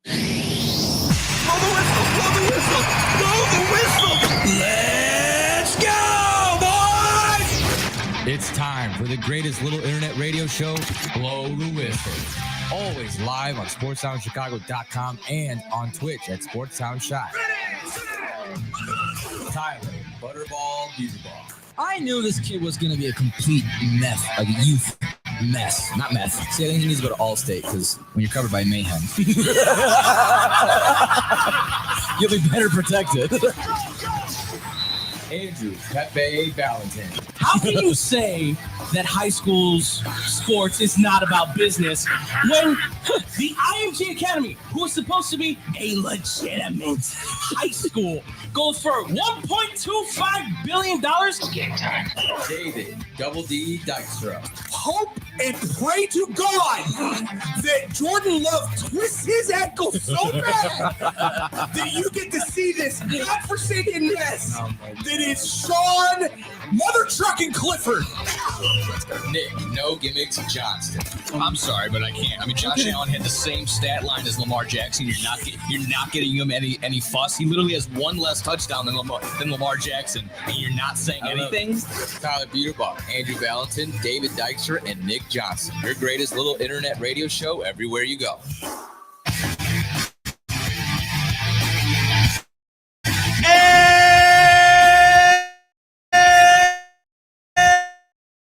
Blow the whistle! Blow the whistle! Blow the whistle! Let's go, boys! It's time for the greatest little internet radio show, Blow the Whistle. Always live on SportsTownChicago.com and on Twitch at SportsTownShy. Tyler, Butterball, Beaverball. I knew this kid was going to be a complete mess, like a youth mess, not meth. See, I think he needs to go to Allstate because when you're covered by mayhem, you'll be better protected. Andrew, Pepe, Valentin. How can you say that high school's sports is not about business when the IMG Academy, who is supposed to be a legitimate high school, goes for $1.25 billion? Game time. David, Double D, Dykstra. Hope and pray to God that Jordan Love twists his ankle so bad that you get to see this godforsaken mess that is Sean Mother Trucking Clifford. Nick, No Gimmicks, Johnston. I'm sorry, but I can't. I mean, Josh Allen had the same stat line as Lamar Jackson. You're not getting him any fuss. He literally has one less touchdown than Lamar Jackson, and you're not saying anything. Tyler Beaterball, Andrew Valentin, David Dykstra, and Nick Johnson. Your greatest little internet radio show everywhere you go.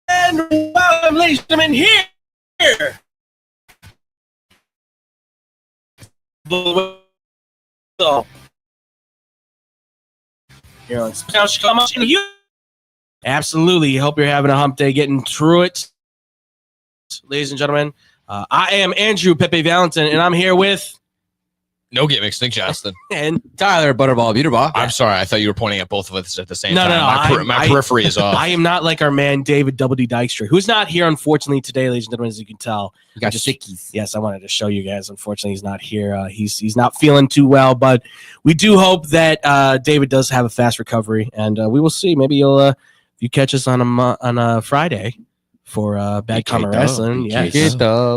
And welcome, ladies and gentlemen, here. Here on Chicago. Absolutely. Hope you're having a hump day getting through it. Ladies and gentlemen, I am Andrew Pepe Valentin, and I'm here with No Gimmicks, Nick Johnston. and Tyler Butterball, Beaterball. I'm sorry. I thought you were pointing at both of us at the same No, time. no, My periphery is off. I am not like our man David Double D Dykstra, who's not here unfortunately today, ladies and gentlemen, as you can tell. You got sickies. Yes, I wanted to show you guys. Unfortunately, he's not here. He's not feeling too well, but we do hope that David does have a fast recovery, and we will see. Maybe you'll if you catch us on a Friday for Bad Comment Wrestling. Yes,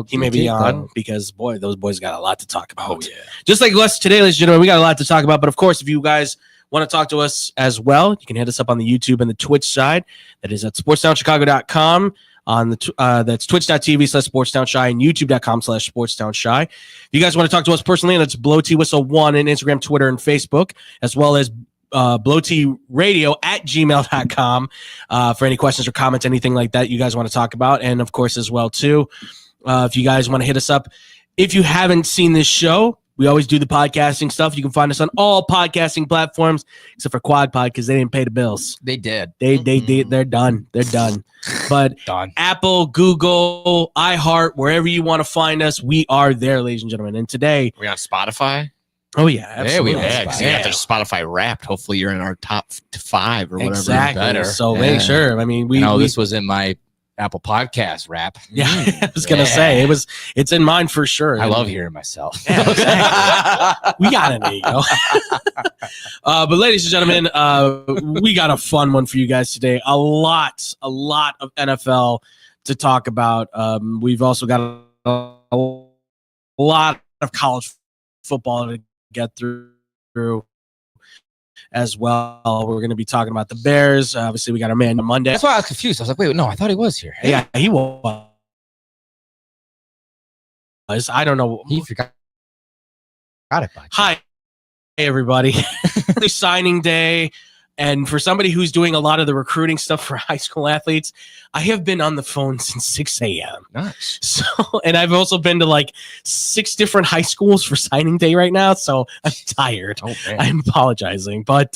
he may be on because boy, those boys got a lot to talk about. Oh yeah. Just like us today, ladies and gentlemen, we got a lot to talk about. But of course, if you guys want to talk to us as well, you can hit us up on the YouTube and the Twitch side. That is at SportsTownChicago.com. On the that's twitch.tv/SportsTownShy and YouTube.com/SportsTownShy. If you guys want to talk to us personally, that's BlowTWhistle1 on Instagram, Twitter, and Facebook, as well as blowtradio@gmail.com for any questions or comments, anything like that you guys want to talk about. And of course, as well, too, if you guys want to hit us up, if you haven't seen this show, we always do the podcasting stuff. You can find us on all podcasting platforms except for QuadPod because they didn't pay the bills. They did. They're done. They're done. But Done. Apple, Google, iHeart, wherever you want to find us, we are there, ladies and gentlemen. And today, We on Spotify? oh yeah, absolutely. Yeah, we had. Because you got their Spotify Wrapped. Hopefully, you're in our top 5 or whatever. Exactly. Better. So make sure. I mean, we this was in my Apple Podcast Wrap. Yeah, I was gonna say it's in mine for sure. I love hearing myself. Yeah, exactly. We got an ego. But ladies and gentlemen, we got a fun one for you guys today. A lot of NFL to talk about. We've also got a lot of college football to get through as well. We're going to be talking about the Bears. Obviously, we got our man on Monday. That's why I was confused. I was like, wait, no, I thought he was here. Yeah, he was. I don't know. He forgot about you. Hi, everybody. Signing day. And for somebody who's doing a lot of the recruiting stuff for high school athletes, I have been on the phone since 6 a.m. Nice. So, and I've also been to like 6 different high schools for signing day right now. So I'm tired. Oh, man. I'm apologizing. But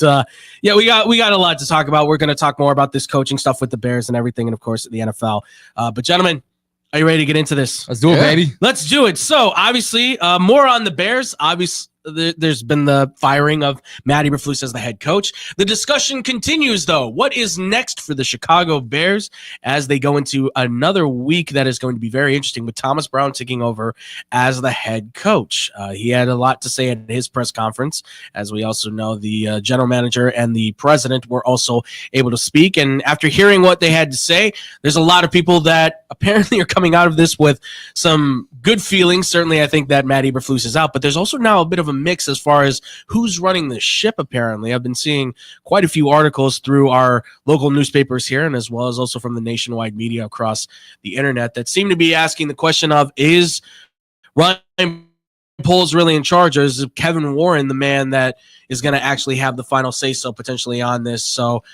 yeah, we got a lot to talk about. We're going to talk more about this coaching stuff with the Bears and everything. And of course, the NFL. But gentlemen, are you ready to get into this? Let's do it, baby. Let's do it. So obviously, more on the Bears. Obviously, there's been the firing of Matt Eberflus as the head coach. The discussion continues, though. What is next for the Chicago Bears as they go into another week that is going to be very interesting with Thomas Brown taking over as the head coach? He had a lot to say at his press conference. As we also know, the general manager and the president were also able to speak. And after hearing what they had to say, there's a lot of people that apparently are coming out of this with some good feelings. Certainly, I think that Matt Eberflus is out, but there's also now a bit of a mix as far as who's running the ship, apparently. I've been seeing quite a few articles through our local newspapers here and as well as also from the nationwide media across the internet that seem to be asking the question of, is Ryan Poles really in charge, or is Kevin Warren the man that is going to actually have the final say-so potentially on this? So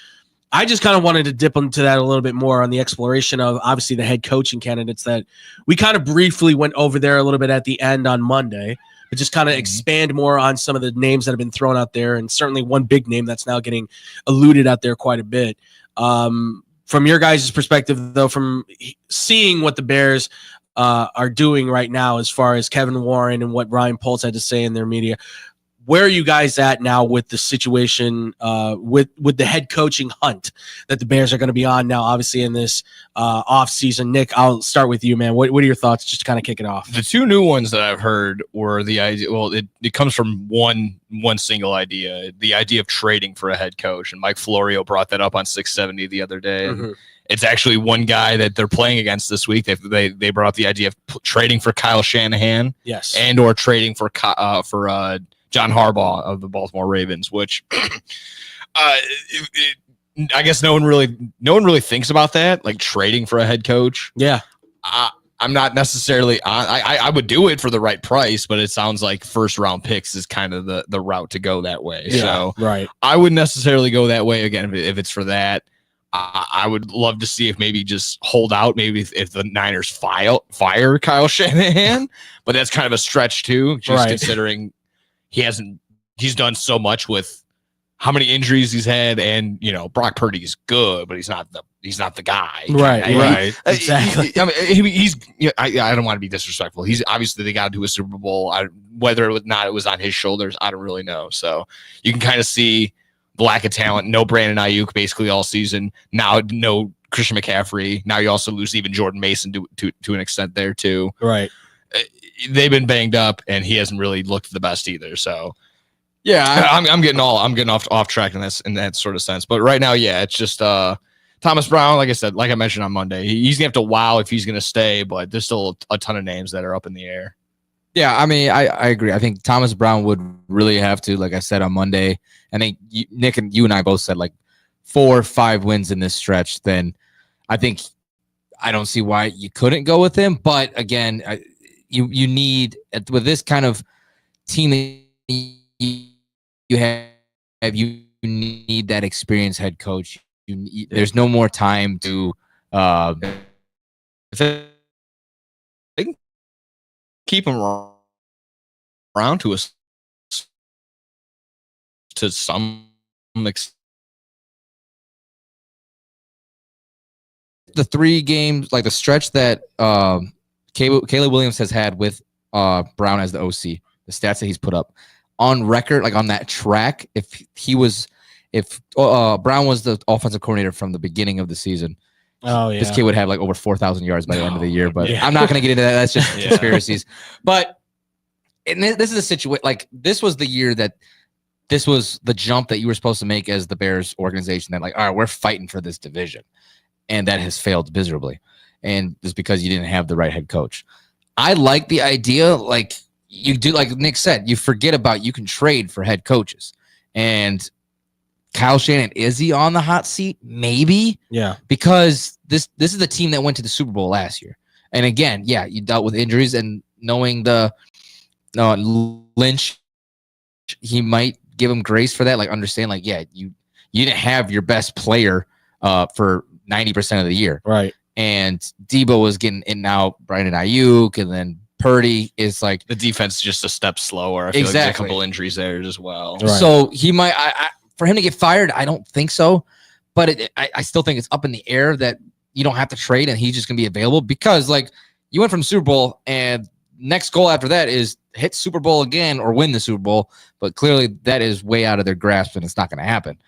I just kind of wanted to dip into that a little bit more on the exploration of obviously the head coaching candidates that we kind of briefly went over there a little bit at the end on Monday, but just kind of expand more on some of the names that have been thrown out there. And certainly one big name that's now getting alluded out there quite a bit. From your guys' perspective, though, from seeing what the Bears are doing right now as far as Kevin Warren and what Ryan Poles had to say in their media, where are you guys at now with the situation with the head coaching hunt that the Bears are going to be on now, obviously in this off season? Nick, I'll start with you, man. What are your thoughts just to kind of kick it off? The two new ones that I've heard were the idea. Well, it comes from one single idea, the idea of trading for a head coach. And Mike Florio brought that up on 670 the other day. And it's actually one guy that they're playing against this week. They brought up the idea of trading for Kyle Shanahan, yes, and or trading for John Harbaugh of the Baltimore Ravens, which I guess no one really thinks about that, like trading for a head coach. Yeah. I'm not necessarily I would do it for the right price, but it sounds like first round picks is kind of the route to go that way. Yeah, so right. I wouldn't necessarily go that way again if it's for that. I would love to see if maybe just hold out, maybe if the Niners fire Kyle Shanahan, but that's kind of a stretch too, just considering he's done so much with how many injuries he's had, and Brock Purdy's good, but he's not the guy. Right. Exactly. I don't want to be disrespectful. He's obviously, they got to do a Super Bowl. Whether or not it was on his shoulders, I don't really know. So you can kind of see the lack of talent. No Brandon Ayuk basically all season. Now no Christian McCaffrey. Now you also lose even Jordan Mason to an extent there too. Right. They've been banged up, and he hasn't really looked the best either. So, yeah, I'm getting off track in that sort of sense. But right now, yeah, it's just Thomas Brown. Like I said, like I mentioned on Monday, he's gonna have to wow if he's gonna stay. But there's still a ton of names that are up in the air. Yeah, I mean, I agree. I think Thomas Brown would really have to, like I said on Monday. I think Nick and you and I both said like 4 or 5 wins in this stretch. Then I think I don't see why you couldn't go with him. But again, you need, with this kind of team that you have, you need that experienced head coach. There's no more time to keep him around to some extent. The 3 games, like the stretch that Caleb Williams has had with Brown as the OC, the stats that he's put up on record, like on that track, if Brown was the offensive coordinator from the beginning of the season, this kid would have like over 4,000 yards by the end of the year. But I'm not going to get into that. That's just conspiracies. But this is a situation, like this was the year that this was the jump that you were supposed to make as the Bears organization, that like, all right, we're fighting for this division. And that has failed miserably. And it's because you didn't have the right head coach. I like the idea, like you do, like Nick said, you forget about, you can trade for head coaches. And Kyle Shanahan, is he on the hot seat? Maybe. Yeah. Because this is the team that went to the Super Bowl last year. And again, yeah, you dealt with injuries, and knowing the Lynch, he might give him grace for that. Like, understand, like, yeah, you didn't have your best player for 90% of the year. Right. And Debo was getting in now, Brandon Ayuk, and then Purdy is like, the defense just a step slower. I feel like there's a couple injuries there as well. Right. So he might, for him to get fired, I don't think so. But I still think it's up in the air that you don't have to trade and he's just going to be available, because like you went from Super Bowl and next goal after that is hit Super Bowl again or win the Super Bowl. But clearly that is way out of their grasp and it's not going to happen.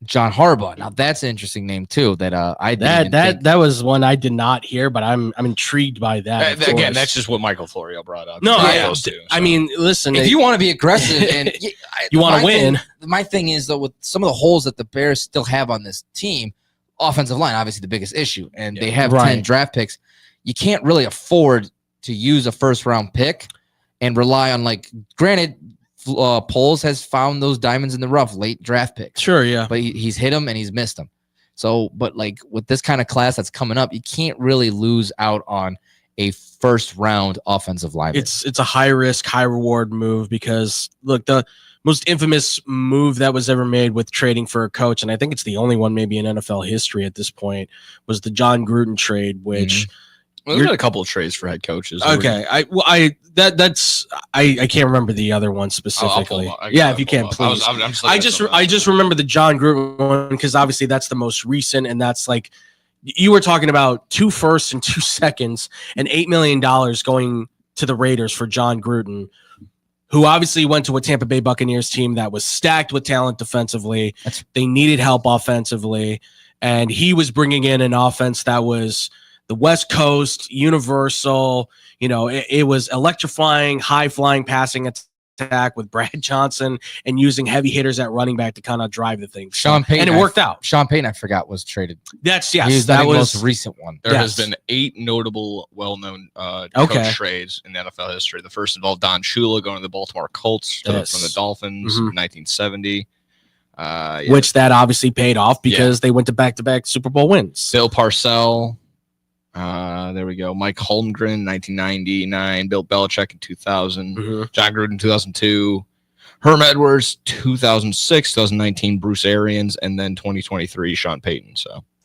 John Harbaugh. Now that's an interesting name too. That that was one I did not hear, but I'm intrigued by that. Again, that's just what Michael Florio brought up. No, I mean, listen, if you want to be aggressive and you want to win, my thing is though with some of the holes that the Bears still have on this team, offensive line obviously the biggest issue, and they have 10 draft picks. You can't really afford to use a first round pick and rely on granted. Poles has found those diamonds in the rough late draft picks. Sure, yeah. But he's hit them and he's missed them. So, but with this kind of class that's coming up, you can't really lose out on a first round offensive lineman. It's a high risk, high reward move because look, the most infamous move that was ever made with trading for a coach, and I think it's the only one maybe in NFL history at this point, was the John Gruden trade, which Well, there's been a couple of trades for head coaches. Okay, I can't remember the other one specifically. If you can, please. I just remember the John Gruden one because obviously that's the most recent, and that's you were talking about 2 firsts and 2 seconds and $8 million going to the Raiders for John Gruden, who obviously went to a Tampa Bay Buccaneers team that was stacked with talent defensively. They needed help offensively, and he was bringing in an offense that was the West Coast, universal, it was electrifying, high-flying passing attack with Brad Johnson and using heavy hitters at running back to kind of drive the thing. Sean Payton, and it worked out. Sean Payton, I forgot, was traded. That was the most recent one. There has been 8 notable, well-known coach trades in NFL history. The first involved Don Shula going to the Baltimore Colts from the Dolphins in 1970. Which that obviously paid off because they went to back-to-back Super Bowl wins. Bill Parcells. There we go. Mike Holmgren, 1999. Bill Belichick in 2000. John Gruden, 2002. Herm Edwards, 2006. 2019, Bruce Arians. And then 2023, Sean Payton.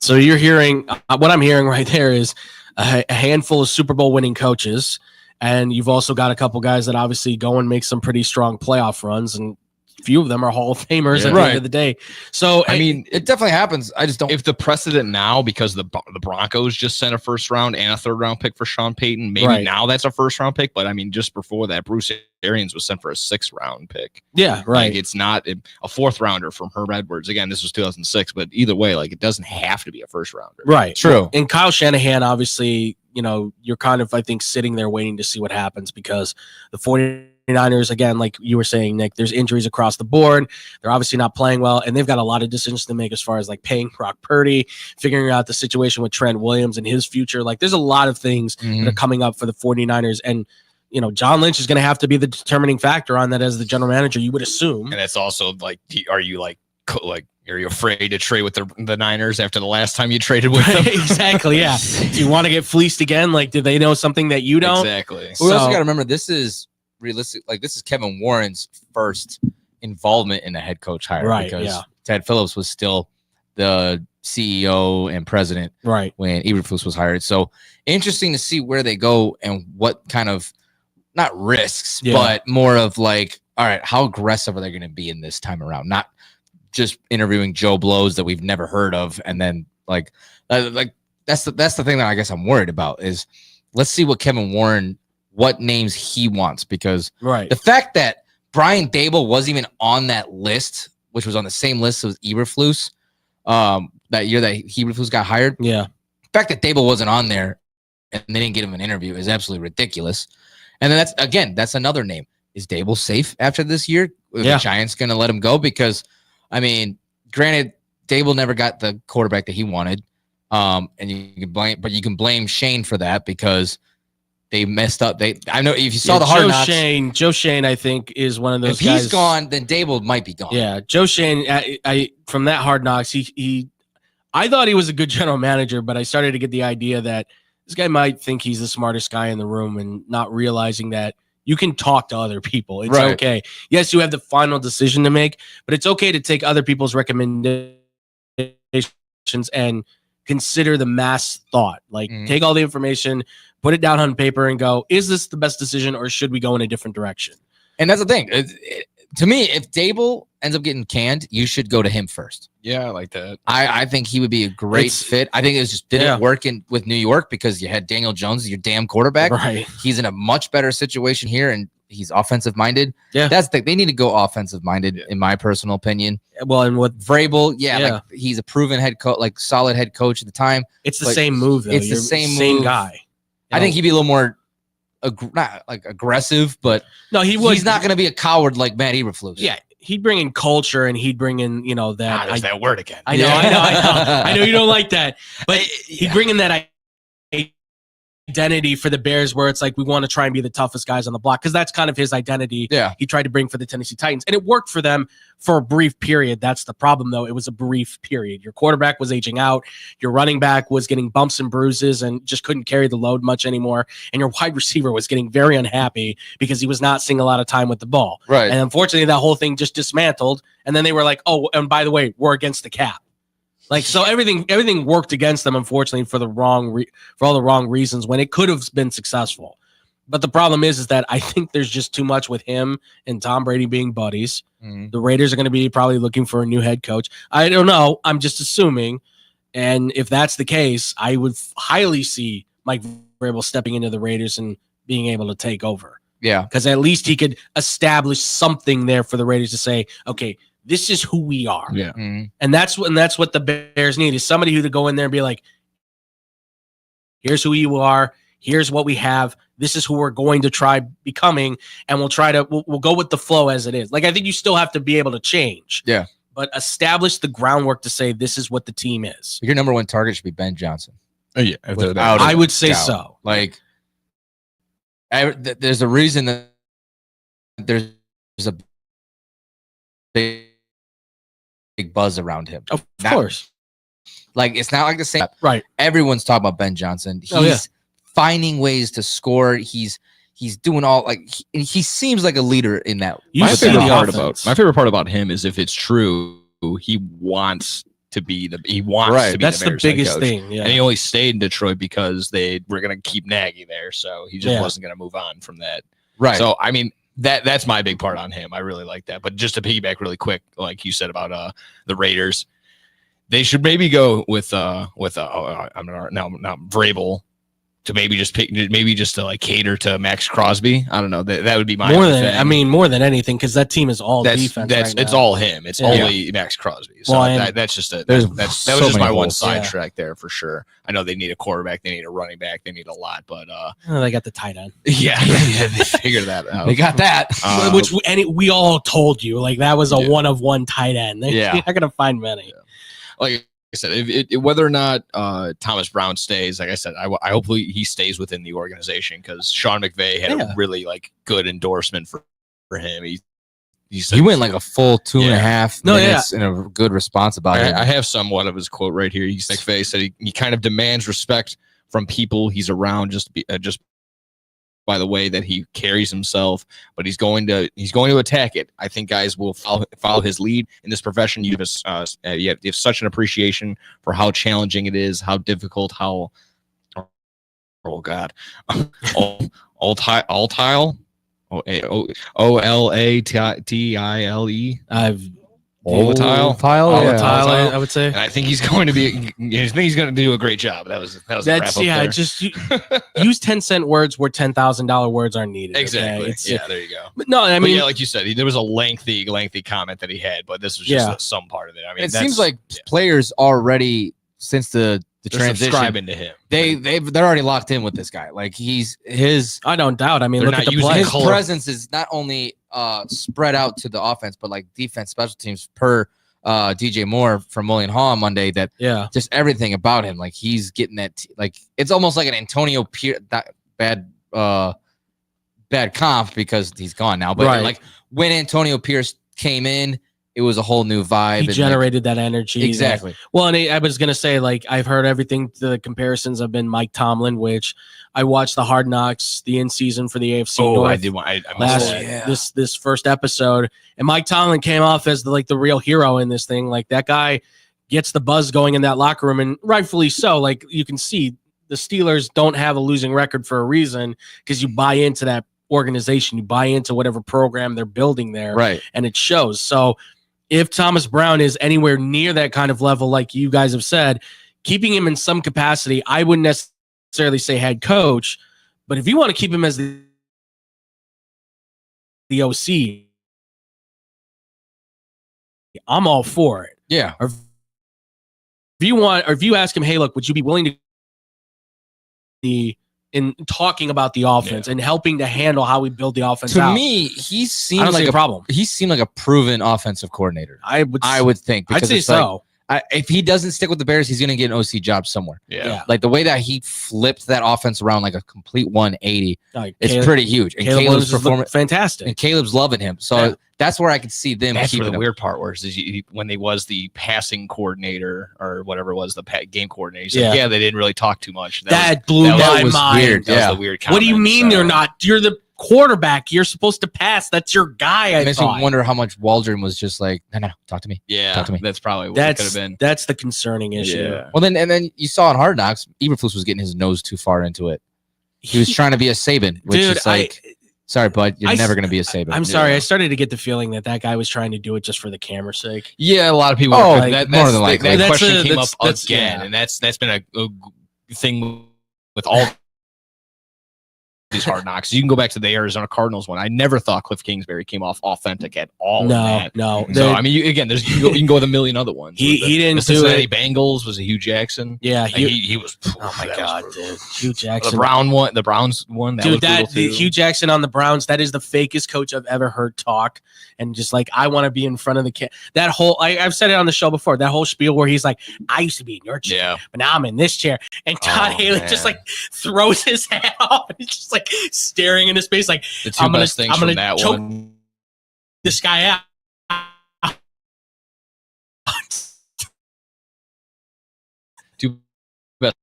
So you're hearing what I'm hearing right there is a handful of Super Bowl winning coaches. And you've also got a couple guys that obviously go and make some pretty strong playoff runs. And few of them are Hall of Famers at the end of the day. So I mean, it definitely happens. I just don't. If the precedent now, because the Broncos just sent a first round and a third round pick for Sean Payton, maybe now that's a first round pick. But I mean, just before that, Bruce Arians was sent for a 6th round pick. Yeah, right. It's not a 4th rounder from Herm Edwards. Again, this was 2006, but either way, it doesn't have to be a first rounder. Right. True. And Kyle Shanahan, obviously, you're kind of, I think, sitting there waiting to see what happens because the 49ers, again, like you were saying, Nick, there's injuries across the board. They're obviously not playing well, and they've got a lot of decisions to make as far as paying Brock Purdy, figuring out the situation with Trent Williams and his future. There's a lot of things that are coming up for the 49ers, and John Lynch is going to have to be the determining factor on that as the general manager, you would assume. And it's also are you afraid to trade with the Niners after the last time you traded with them? Exactly, yeah. Do you want to get fleeced again? Do they know something that you don't? Exactly. We also got to remember this is realistic. This is Kevin Warren's first involvement in a head coach hire, right? Because Ted Phillips was still the CEO and president, right, when Eberflus was hired. So interesting to see where they go and what kind of not risks, but more of all right, how aggressive are they going to be in this time around? Not just interviewing Joe Blows that we've never heard of, and then that's the thing that I guess I'm worried about is let's see what Kevin Warren, what names he wants, because the fact that Brian Daboll wasn't even on that list, which was on the same list as Eberflus that year that Eberflus got hired. Yeah, the fact that Daboll wasn't on there and they didn't get him an interview is absolutely ridiculous. And then that's another name. Is Daboll safe after this year? Are the Giants going to let him go? Because I mean, granted, Daboll never got the quarterback that he wanted, and you can blame Shane for that because they messed up. I know if you saw the Hard Knocks, Joe Shane, I think is one of those. If he's gone, then Daboll might be gone. Yeah, Joe Shane. I from that Hard Knocks, I thought he was a good general manager, but I started to get the idea that this guy might think he's the smartest guy in the room and not realizing that you can talk to other people. It's okay. Yes, you have the final decision to make, but it's okay to take other people's recommendations and consider the mass thought. Take all the information, put it down on paper and go, is this the best decision or should we go in a different direction? And that's the thing. to me, if Dable ends up getting canned, you should go to him first. Yeah, I like that. I think he would be a great fit. I think it just didn't work with New York because you had Daniel Jones as your damn quarterback. Right. He's in a much better situation here, and he's offensive minded. Yeah. That's the thing. They need to go offensive minded, in my personal opinion. Well, and with Vrabel, like he's a proven head coach, like solid head coach at the time. It's the same move, though. It's the same move. Guy. I think he'd be a little more not like aggressive, but no, he's not going to be a coward like Matt Eberflus. Yeah. He'd bring in culture, and he'd bring in, that. There's that word again. I know. I know you don't like that, but he'd bring in that identity for the Bears, where it's like we want to try and be the toughest guys on the block, because that's kind of his identity. Yeah, he tried to bring for the Tennessee Titans, and it worked for them for a brief period. That's the problem, though. It was a brief period. Your quarterback was aging out. Your running back was getting bumps and bruises and just couldn't carry the load much anymore. And your wide receiver was getting very unhappy because he was not seeing a lot of time with the ball. Right. And unfortunately, that whole thing just dismantled. And then they were like, "Oh, and by the way, we're against the cap." Like, so everything worked against them, unfortunately, for all the wrong reasons, when it could have been successful. But the problem is that I think there's just too much with him and Tom Brady being buddies. Mm-hmm. The Raiders are going to be probably looking for a new head coach. I don't know. I'm just assuming. And if that's the case, I would highly see Mike Vrabel stepping into the Raiders and being able to take over. Yeah. Because at least he could establish something there for the Raiders to say, okay, this is who we are. Yeah. Mm-hmm. And that's what the Bears need, is somebody who to go in there and be like, here's who you are. Here's what we have. This is who we're going to try becoming. And we'll go with the flow as it is. Like, I think you still have to be able to change. Yeah. But establish the groundwork to say this is what the team is. Your number one target should be Ben Johnson. Oh, yeah. I would say so. Like, there's a reason that there's a big buzz around him. Of course. Like, it's not like the same. Right. Everyone's talking about Ben Johnson. He's finding ways to score. He's doing all, like, he seems like a leader in that. My favorite part about him is, if it's true, he wants to be to be That's the biggest thing. Yeah. And he only stayed in Detroit because they were going to keep Nagy there, so he just wasn't going to move on from that. Right. So I mean, that's my big part on him. I really like that. But just to piggyback really quick, like you said about the Raiders, they should maybe go with Vrabel to maybe just to like cater to Max Crosby. I don't know. That would be my more than anything, because that team is all defense. It's all him. It's only Max Crosby. So that's just that was just my one sidetrack there for sure. I know they need a quarterback, they need a running back, they need a lot, but they got the tight end. Yeah, they figured that out. They got that, which we all told you, like, that was a one of one tight end. You're not gonna find many. Yeah. Like I said, whether or not Thomas Brown stays, like I said, I hopefully he stays within the organization, because Sean McVay had a really good endorsement for him. He went like a full 2.5 minutes in a good response about it. I have somewhat of his quote right here. McVay said he kind of demands respect from people he's around just by the way that he carries himself, but he's going to attack it. I think guys will follow his lead in this profession. You have such an appreciation for how challenging it is, how difficult, how Oltile. OLATILE. Volatile, I would say. And I think he's going to do a great job. That's just use 10-cent words where $10,000 words are needed. Exactly. Okay? There you go. But no, I mean, like you said, there was a lengthy comment that he had, but this was just some part of it. I mean, it seems like players already, since the transition, subscribing to him. They're already locked in with this guy. Like, I don't doubt. I mean, look at the play. His presence is not only spread out to the offense, but like defense, special teams, per DJ Moore from William Hall on Monday. That just everything about him, like, he's getting that. Like, it's almost like an Antonio Pierce, bad comp because he's gone now. But like, when Antonio Pierce came in, it was a whole new vibe. He generated that energy. Exactly. I was going to say, like, I've heard everything. The comparisons have been Mike Tomlin, which I watched the Hard Knocks, the in-season for the AFC North. I did. This first episode. And Mike Tomlin came off as the real hero in this thing. Like, that guy gets the buzz going in that locker room, and rightfully so. Like, you can see the Steelers don't have a losing record for a reason, because you buy into that organization. You buy into whatever program they're building there, Right. and it shows. So if Thomas Brown is anywhere near that kind of level, like you guys have said, keeping him in some capacity, I wouldn't necessarily say head coach, but if you want to keep him as the OC, I'm all for it. Yeah. Or if you ask him, hey, look, would you be willing to be in talking about the offense and helping to handle how we build the offense To out? me, he seems like a problem. He seemed like a proven offensive coordinator. I would think. Because I'd say it's like, so. if he doesn't stick with the Bears, he's going to get an OC job somewhere. Yeah. Like the way that he flipped that offense around like a complete 180, it's pretty huge. And Caleb Caleb's performance fantastic. And Caleb's loving him. So that's where I could see them. That's where the him. weird part was is when he was the passing coordinator or whatever it was, the game coordinator. He's like, they didn't really talk too much. That blew my mind. Weird. That was the weird comment. What do you mean they're not? You're the quarterback. You're supposed to pass. That's your guy. It makes me wonder how much Waldron was just like, no, talk to me. Yeah, talk to me. That's probably what it could have been. That's the concerning issue. Yeah. Well, then you saw in Hard Knocks, Eberflus was getting his nose too far into it. He was trying to be a Saban, which is like, sorry, bud, you're never going to be a Saban. I'm sorry. I started to get the feeling that guy was trying to do it just for the camera's sake. Yeah, a lot of people. More than likely. That question came up again, and that's been a thing with all these Hard Knocks. You can go back to the Arizona Cardinals one. I never thought Cliff Kingsbury came off authentic at all. No. So I mean, you can go with a million other ones. He didn't the Cincinnati do it. Bengals was a Hugh Jackson. Yeah, he was. Oh my god, dude, Hugh Jackson. The Browns one. That dude, was the Hugh Jackson on the Browns. That is the fakest coach I've ever heard talk. And just like, I want to be in front of the that whole. I've said it on the show before. That whole spiel where he's like, I used to be in your chair, but now I'm in this chair. And Todd Haley just like throws his hat off and he's just like staring in his face like, the two best things from that choke one. This guy out. Two best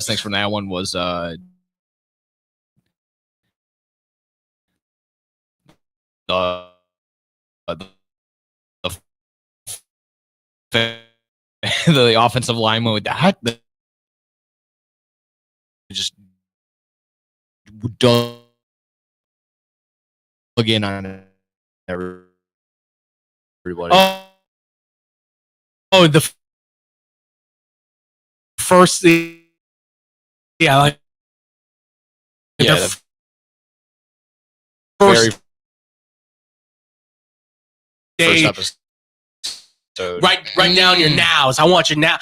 things from that one was the offensive lineman with that just dug in on everybody. Oh, the first, yeah, like the first day, episode. right down your nows. I want you now.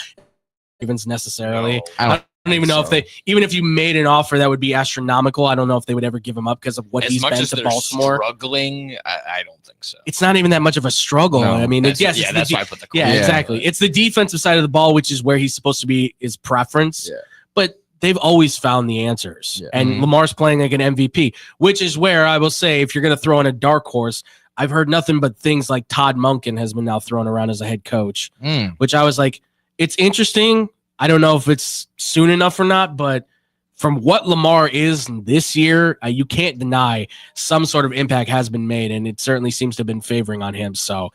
Even necessarily. No, I don't even know if they, even if you made an offer that would be astronomical, I don't know if they would ever give him up because of what he's been to Baltimore. Struggling, I don't think so. It's not even that much of a struggle. No, I mean, that's why I put the exactly. It's the defensive side of the ball, which is where he's supposed to be his preference. Yeah. But they've always found the answers. Yeah. And Lamar's playing like an MVP, which is where I will say, if you're going to throw in a dark horse, I've heard nothing but things like Todd Monken has been now thrown around as a head coach, which I was like, it's interesting. I don't know if it's soon enough or not, but from what Lamar is this year, you can't deny some sort of impact has been made, and it certainly seems to have been favoring on him. So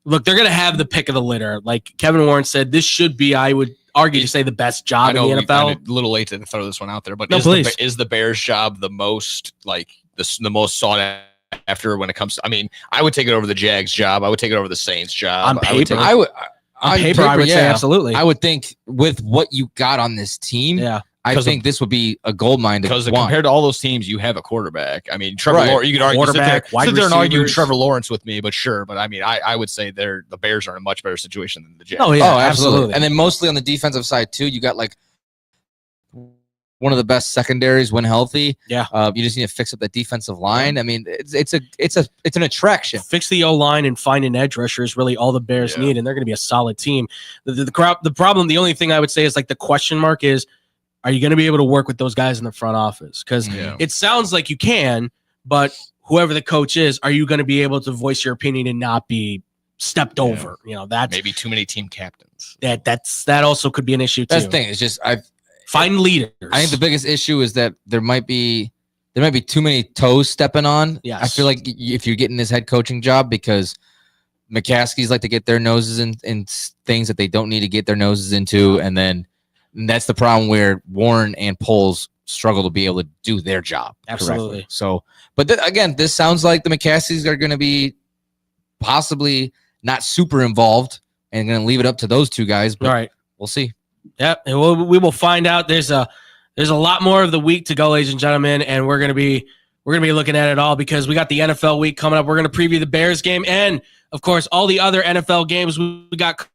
look, they're going to have the pick of the litter. Like Kevin Warren said, this should be, I would argue to say, the best job in the NFL. A little late to throw this one out there, but no, is the Bears job the most the most sought after when it comes to, I mean, I would take it over the Jags job. I would take it over the Saints job. On paper, I would say absolutely. I would think with what you got on this team, I think this would be a gold mine because compared to all those teams, you have a quarterback. I mean, Trevor Lawrence. You could argue sit there and argue Trevor Lawrence with me, but sure. But I mean, I would say the Bears are in a much better situation than the Jags. Oh yeah, absolutely. And then mostly on the defensive side too, you got like one of the best secondaries when healthy. Yeah. You just need to fix up that defensive line. I mean, it's an attraction. Fix the O-line and find an edge rusher is really all the Bears need, and they're going to be a solid team. The problem, the only thing I would say is like the question mark is, are you going to be able to work with those guys in the front office? Because it sounds like you can, but whoever the coach is, are you going to be able to voice your opinion and not be stepped over? You know, that's maybe too many team captains. That also could be an issue too. That's the thing. It's just find leaders. I think the biggest issue is that there might be too many toes stepping on. Yes. I feel like if you're getting this head coaching job, because McCaskey's like to get their noses in things that they don't need to get their noses into, and then that's the problem where Warren and Poles struggle to be able to do their job. Absolutely. Correctly. So, but again, this sounds like the McCaskies are going to be possibly not super involved and going to leave it up to those two guys. But all right, we'll see. Yep, and we will find out. There's a lot more of the week to go, ladies and gentlemen, and we're gonna be looking at it all because we got the NFL week coming up. We're gonna preview the Bears game and, of course, all the other NFL games we got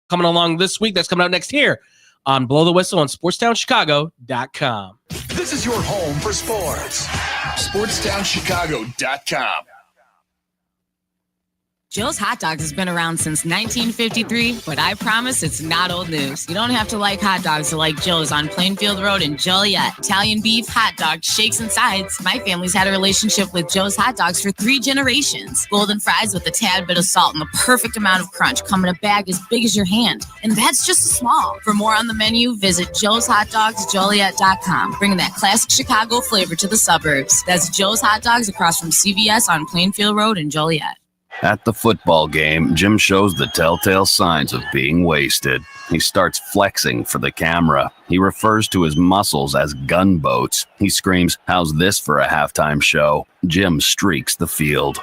coming along this week. That's coming out next here on Blow the Whistle on SportsTownChicago.com. This is your home for sports. SportsTownChicago.com. Joe's Hot Dogs has been around since 1953, but I promise it's not old news. You don't have to like hot dogs to like Joe's on Plainfield Road in Joliet. Italian beef, hot dogs, shakes, and sides. My family's had a relationship with Joe's Hot Dogs for 3 generations. Golden fries with a tad bit of salt and the perfect amount of crunch come in a bag as big as your hand. And that's just small. For more on the menu, visit joeshotdogsjoliet.com. Bringing that classic Chicago flavor to the suburbs. That's Joe's Hot Dogs across from CVS on Plainfield Road in Joliet. At the football game, Jim shows the telltale signs of being wasted. He starts flexing for the camera. He refers to his muscles as gunboats. He screams, "How's this for a halftime show?" Jim streaks the field.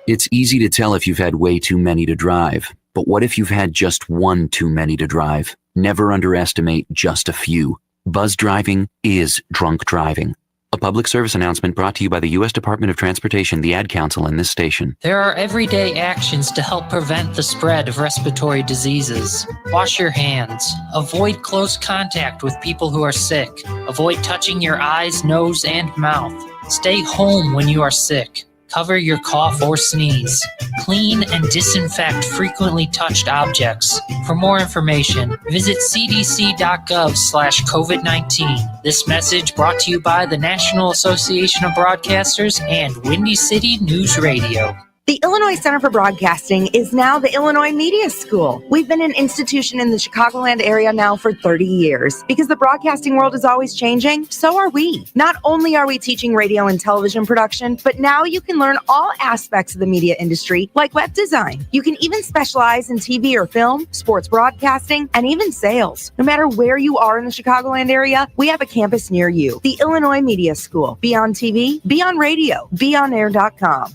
It's easy to tell if you've had way too many to drive. But what if you've had just one too many to drive? Never underestimate just a few. Buzz driving is drunk driving. A public service announcement brought to you by the U.S. Department of Transportation, the Ad Council, and this station. There are everyday actions to help prevent the spread of respiratory diseases. Wash your hands. Avoid close contact with people who are sick. Avoid touching your eyes, nose, and mouth. Stay home when you are sick. Cover your cough or sneeze. Clean and disinfect frequently touched objects. For more information, visit cdc.gov/COVID-19. This message brought to you by the National Association of Broadcasters and Windy City News Radio. The Illinois Center for Broadcasting is now the Illinois Media School. We've been an institution in the Chicagoland area now for 30 years. Because the broadcasting world is always changing, so are we. Not only are we teaching radio and television production, but now you can learn all aspects of the media industry, like web design. You can even specialize in TV or film, sports broadcasting, and even sales. No matter where you are in the Chicagoland area, we have a campus near you. The Illinois Media School. Be on TV, be on radio, beonair.com.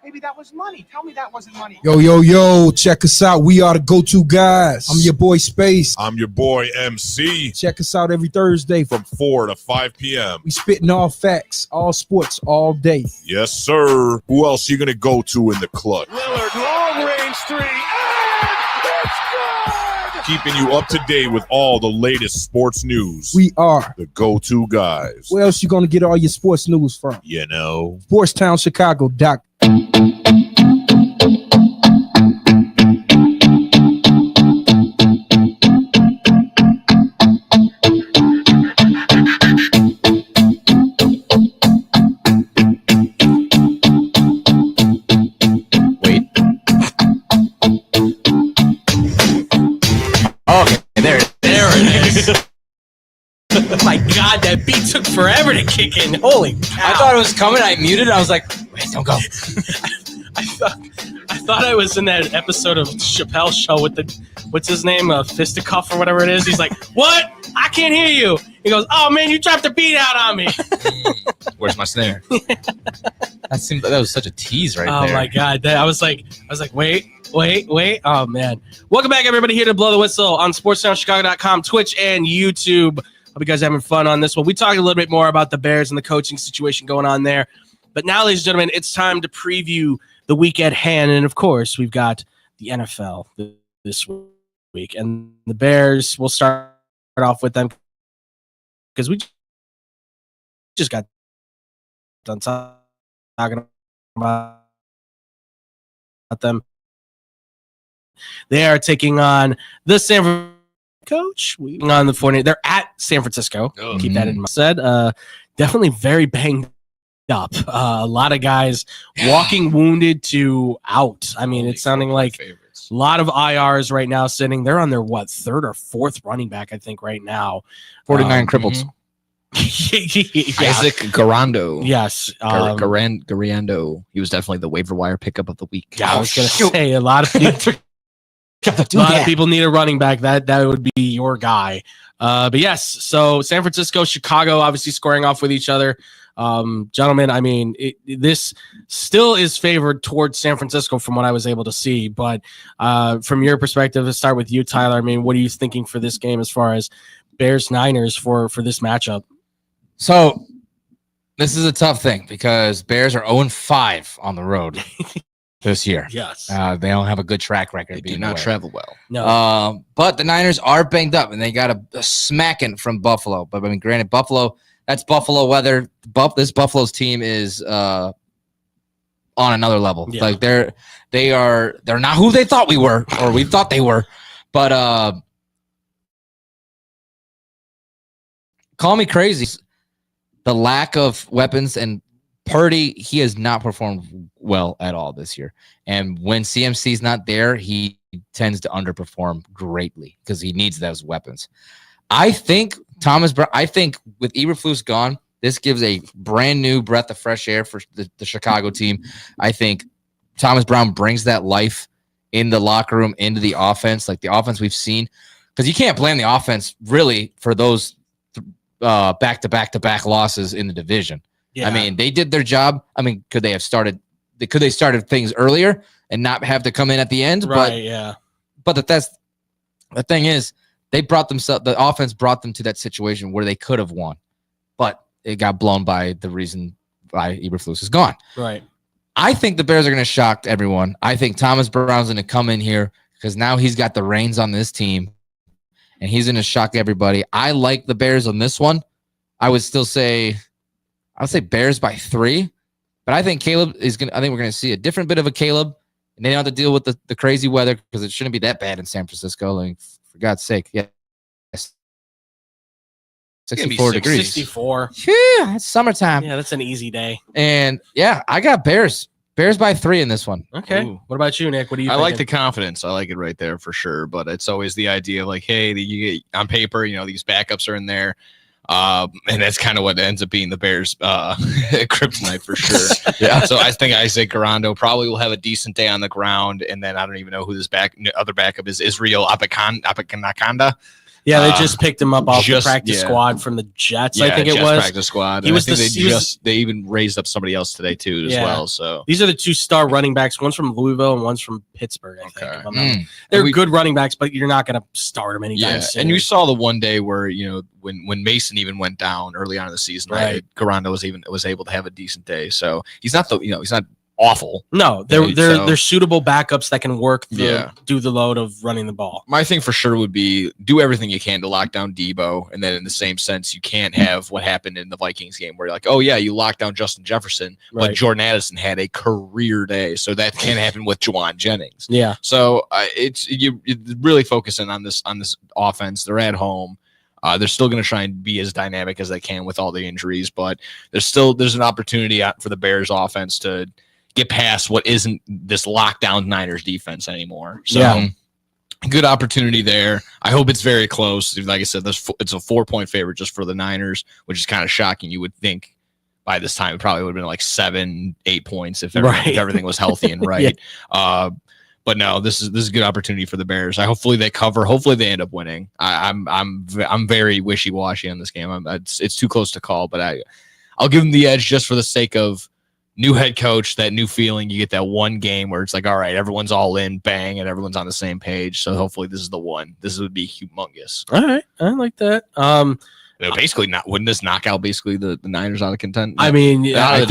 Maybe that was money. Tell me that wasn't money. Yo, check us out. We are the go-to guys. I'm your boy Space. I'm your boy MC. Check us out every Thursday from 4 to 5 p.m. We spitting all facts, all sports, all day. Yes, sir. Who else you gonna go to in the clutch? Lillard, long range 3, and it's good! Keeping you up to date with all the latest sports news. We are the go-to guys. Where else you gonna get all your sports news from? You know, SportsTownChicago.com. Oh my God, that beat took forever to kick in. Holy cow. I thought it was coming. I muted. I was like, wait, don't go. I thought I was in that episode of Chappelle's show with what's his name? Fisticuff or whatever it is. He's like, what? I can't hear you. He goes, oh man, you dropped the beat out on me. Where's my snare? That was such a tease right there. Oh my God. I was like, wait. Oh man. Welcome back everybody here to Blow the Whistle on SportsTownChicago.com, Twitch, and YouTube. Hope you guys are having fun on this one. We talked a little bit more about the Bears and the coaching situation going on there. But now, ladies and gentlemen, it's time to preview the week at hand. And, of course, we've got the NFL this week. And the Bears, we'll start off with them because we just got done talking about them. They are taking on the San Francisco coach. On the 49ers. They're at San Francisco. Oh, keep that in mind. Said, definitely very banged up. A lot of guys walking wounded to out. I mean, it's sounding like a lot of IRs right now sitting. They're on their, third or fourth running back, I think, right now. 49 crippled. Yeah. Isaac Garando. Yes. Garando. He was definitely the waiver wire pickup of the week. Yeah, I was going to say a lot of people. Gotta do a lot that. of people need a running back. That would be your guy. But yes, so San Francisco, Chicago, obviously squaring off with each other. Gentlemen, I mean, this still is favored towards San Francisco from what I was able to see. But from your perspective, let's start with you, Tyler. I mean, what are you thinking for this game as far as Bears-Niners for this matchup? So this is a tough thing because Bears are 0-5 on the road this year. Yes. They don't have a good track record. They do not travel well. No. But the Niners are banged up, and they got a smacking from Buffalo. But, I mean, granted, Buffalo, that's Buffalo weather. This Buffalo's team is on another level. Yeah. Like, they're not who they thought we were or we thought they were. But call me crazy. The lack of weapons and Purdy, he has not performed well at all this year. And when CMC's not there, he tends to underperform greatly because he needs those weapons. I think with Eberflus gone, this gives a brand new breath of fresh air for the Chicago team. I think Thomas Brown brings that life in the locker room, into the offense, like the offense we've seen. Because you can't blame the offense really for those back-to-back losses in the division. Yeah. I mean, they did their job. I mean, could they started things earlier and not have to come in at the end? Right, But the thing is, the offense brought them to that situation where they could have won, but it got blown by the reason why Eberflus is gone. Right. I think the Bears are going to shock everyone. I think Thomas Brown's going to come in here because now he's got the reins on this team, and he's going to shock everybody. I like the Bears on this one. I would say Bears by 3, but I think Caleb is going to, I think we're going to see a different bit of a Caleb, and they don't have to deal with the crazy weather because it shouldn't be that bad in San Francisco. Like, for God's sake. Yeah. 64 degrees. 64. Yeah, it's summertime. Yeah, that's an easy day. And yeah, I got Bears. Bears by 3 in this one. Okay. Ooh. What about you, Nick? What do you I thinking? like the confidence. I like it right there for sure. But it's always the idea of like, hey, you get on paper, these backups are in there. And that's kind of what ends up being the Bears kryptonite for sure. Yeah. So I think Isaac Garando probably will have a decent day on the ground. And then I don't even know who this other backup is. Israel Apakanakanda. Yeah, they just picked him up off the practice squad from the Jets. I think it was practice squad. They even raised up somebody else today too as well. So these are the 2 star running backs. One's from Louisville and one's from Pittsburgh. I think. They're good running backs, but you're not going to start them anytime soon. And you saw the one day where when Mason even went down early on in the season, right? Garando was able to have a decent day. So he's not he's not awful. No, they're suitable backups that can work do the load of running the ball. My thing for sure would be do everything you can to lock down Debo, and then in the same sense, you can't have what happened in the Vikings game where you're like, oh yeah, you locked down Justin Jefferson, but Jordan Addison had a career day, so that can't happen with Juwan Jennings. Yeah. So you're really focusing on this offense. They're at home. They're still going to try and be as dynamic as they can with all the injuries, but there's an opportunity for the Bears offense to get past what isn't this lockdown Niners defense anymore. So good opportunity there. I hope it's very close. Like I said, it's a 4-point favorite just for the Niners, which is kind of shocking. You would think by this time it probably would have been like 7-8 points if everything was healthy and right. But no, this is a good opportunity for the Bears. Hopefully they cover. Hopefully they end up winning. I'm very wishy-washy on this game. It's too close to call, but I'll give them the edge just for the sake of new head coach, that new feeling. You get that one game where it's like, all right, everyone's all in, bang, and everyone's on the same page. So hopefully this is the one. This would be humongous. All right, I like that. Basically, wouldn't this knock out basically the Niners out of contention? I mean, I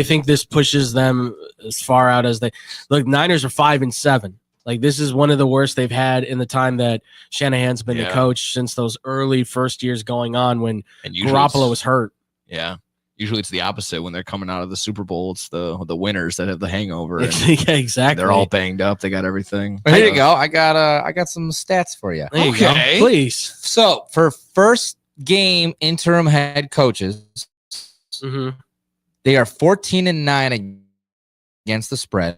think this pushes them as far out as they look. Niners are 5-7. Like, this is one of the worst they've had in the time that Shanahan's been the coach since those early first years going on when Garoppolo was hurt. Yeah. Usually it's the opposite. When they're coming out of the Super Bowl, it's the winners that have the hangover. Yeah, exactly. They're all banged up. They got everything. Here you go. I got some stats for you. There you go. Please. So for first game interim head coaches, they are 14-9 against the spread.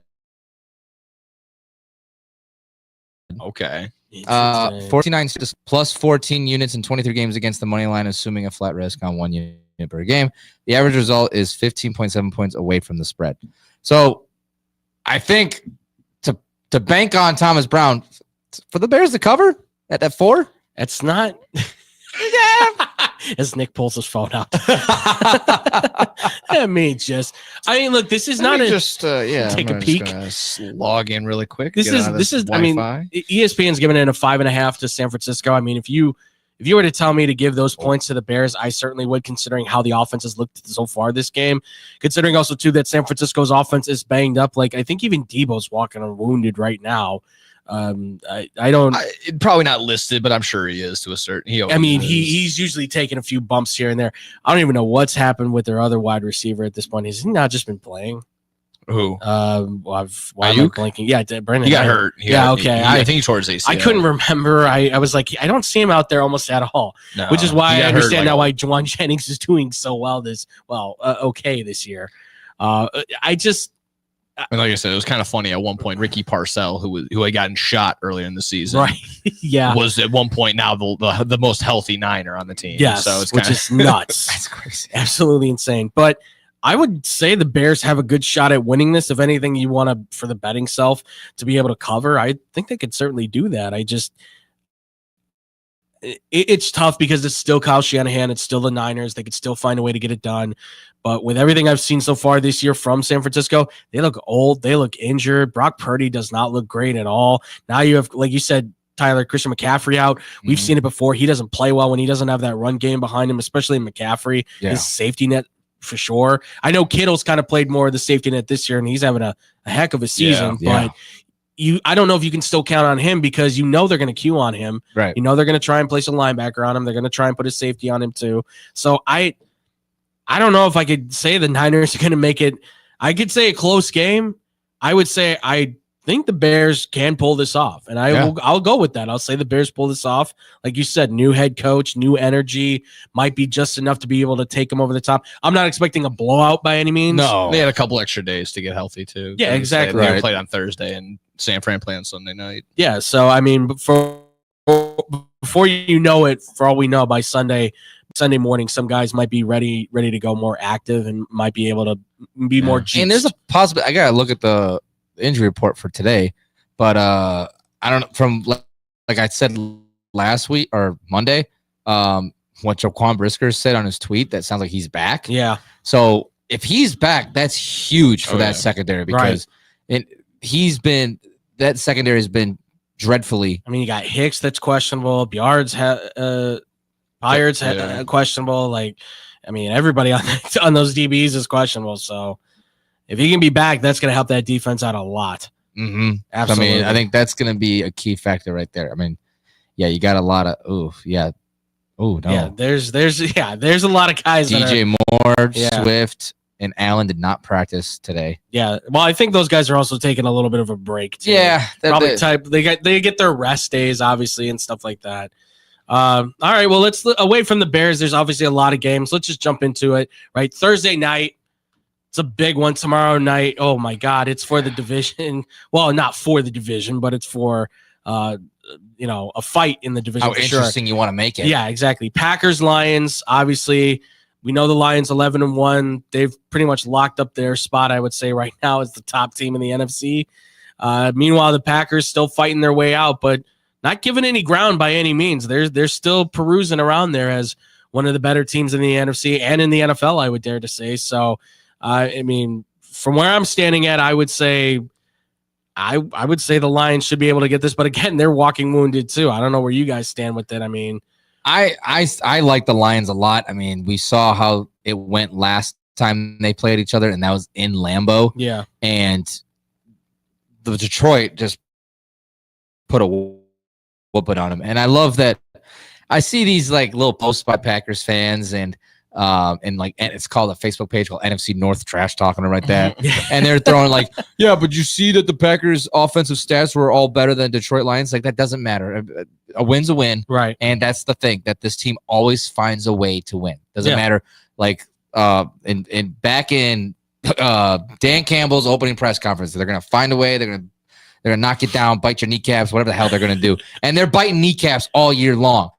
Okay. 49 plus 14 units in 23 games against the money line, assuming a flat risk on 1 unit per game. The average result is 15.7 points away from the spread. So I think to bank on Thomas Brown, for the Bears to cover at that 4. That's not. As Nick pulls his phone out. I mean, look, this is not take a peek. Log in really quick. This is Wi-Fi. I mean, ESPN's giving it a 5.5 to San Francisco. I mean, if you were to tell me to give those points to the Bears, I certainly would, considering how the offense has looked so far this game. Considering also too that San Francisco's offense is banged up. Like, I think even Debo's walking on wounded right now. I don't probably not listed, but I'm sure he is to a certain. He's usually taking a few bumps here and there. I don't even know what's happened with their other wide receiver at this point. Has he not just been playing? Who? Why am I blanking? Yeah, Brendan. He got hurt. Okay. I think he tore his ACL. I couldn't remember. I was like, I don't see him out there almost at all. No, which is why I understand now why Juwan Jennings is doing so well this year. And like I said, it was kind of funny at one point. Ricky Parcell, who had gotten shot earlier in the season, right? Yeah, was at one point now the most healthy Niner on the team. Yes, so which is nuts. That's crazy, absolutely insane. But I would say the Bears have a good shot at winning this. If anything, you want to, for the betting self, to be able to cover, I think they could certainly do that. It's tough because it's still Kyle Shanahan. It's still the Niners. They could still find a way to get it done. But with everything I've seen so far this year from San Francisco, they look old. They look injured. Brock Purdy does not look great at all. Now you have, like you said, Tyler, Christian McCaffrey out. We've seen it before. He doesn't play well when he doesn't have that run game behind him, especially McCaffrey. Yeah. His safety net for sure. I know Kittle's kind of played more of the safety net this year, and he's having a heck of a season. But I don't know if you can still count on him because they're going to queue on him. Right. They're going to try and place a linebacker on him. They're going to try and put a safety on him too. So I don't know if I could say the Niners are going to make it. I could say a close game. I would say I think the Bears can pull this off, and I'll go with that. I'll say the Bears pull this off. Like you said, new head coach, new energy might be just enough to be able to take them over the top. I'm not expecting a blowout by any means. No, they had a couple extra days to get healthy too. Yeah, exactly. They played on Thursday, and San Fran played on Sunday night. Yeah, so I mean, before you know it, for all we know, by Sunday morning, some guys might be ready to go more active and might be able to be more juiced. And there's a possibility. I gotta look at the injury report for today, but I don't know, from like I said last week or Monday, what Jaquan Brisker said on his tweet, that sounds like he's back. Yeah. So if he's back, that's huge for that secondary because that secondary has been dreadfully. I mean, you got Hicks that's questionable. Byard's questionable. Like, I mean, everybody on those DBs is questionable. So if he can be back, that's going to help that defense out a lot. Mm-hmm. Absolutely. I mean, I think that's going to be a key factor right there. I mean, yeah, you got a lot of no. Yeah, there's a lot of guys. DJ Moore, Swift, and Allen did not practice today. Yeah, well, I think those guys are also taking a little bit of a break too. Yeah, probably they get their rest days, obviously, and stuff like that. All right, well, let's away from the Bears. There's obviously a lot of games. Let's just jump into it. Right, Thursday night. It's a big one tomorrow night. Oh my God, it's for the division. Well, not for the division, but it's for a fight in the division. How interesting you want to make it. Yeah, exactly. Packers, Lions. Obviously, we know the Lions 11-1. They've pretty much locked up their spot, I would say, right now as the top team in the NFC. Meanwhile, the Packers still fighting their way out, but not giving any ground by any means. They're still perusing around there as one of the better teams in the NFC and in the NFL, I would dare to say. So, I mean, from where I'm standing at, I would say the Lions should be able to get this, but again, they're walking wounded too. I don't know where you guys stand with it. I mean, I like the Lions a lot. I mean, we saw how it went last time they played each other, and that was in Lambeau. Yeah, and the Detroit just put a whooping on them, and I love that. I see these like little posts by Packers fans and it's called a Facebook page called NFC North Trash Talking right there. And they're throwing like, yeah, but you see that the Packers offensive stats were all better than Detroit Lions. Like, that doesn't matter. A win's a win. Right. And that's the thing, that this team always finds a way to win. Doesn't matter. Like, back in Dan Campbell's opening press conference, they're going to find a way. They're going to knock you down, bite your kneecaps, whatever the hell they're going to do. And they're biting kneecaps all year long.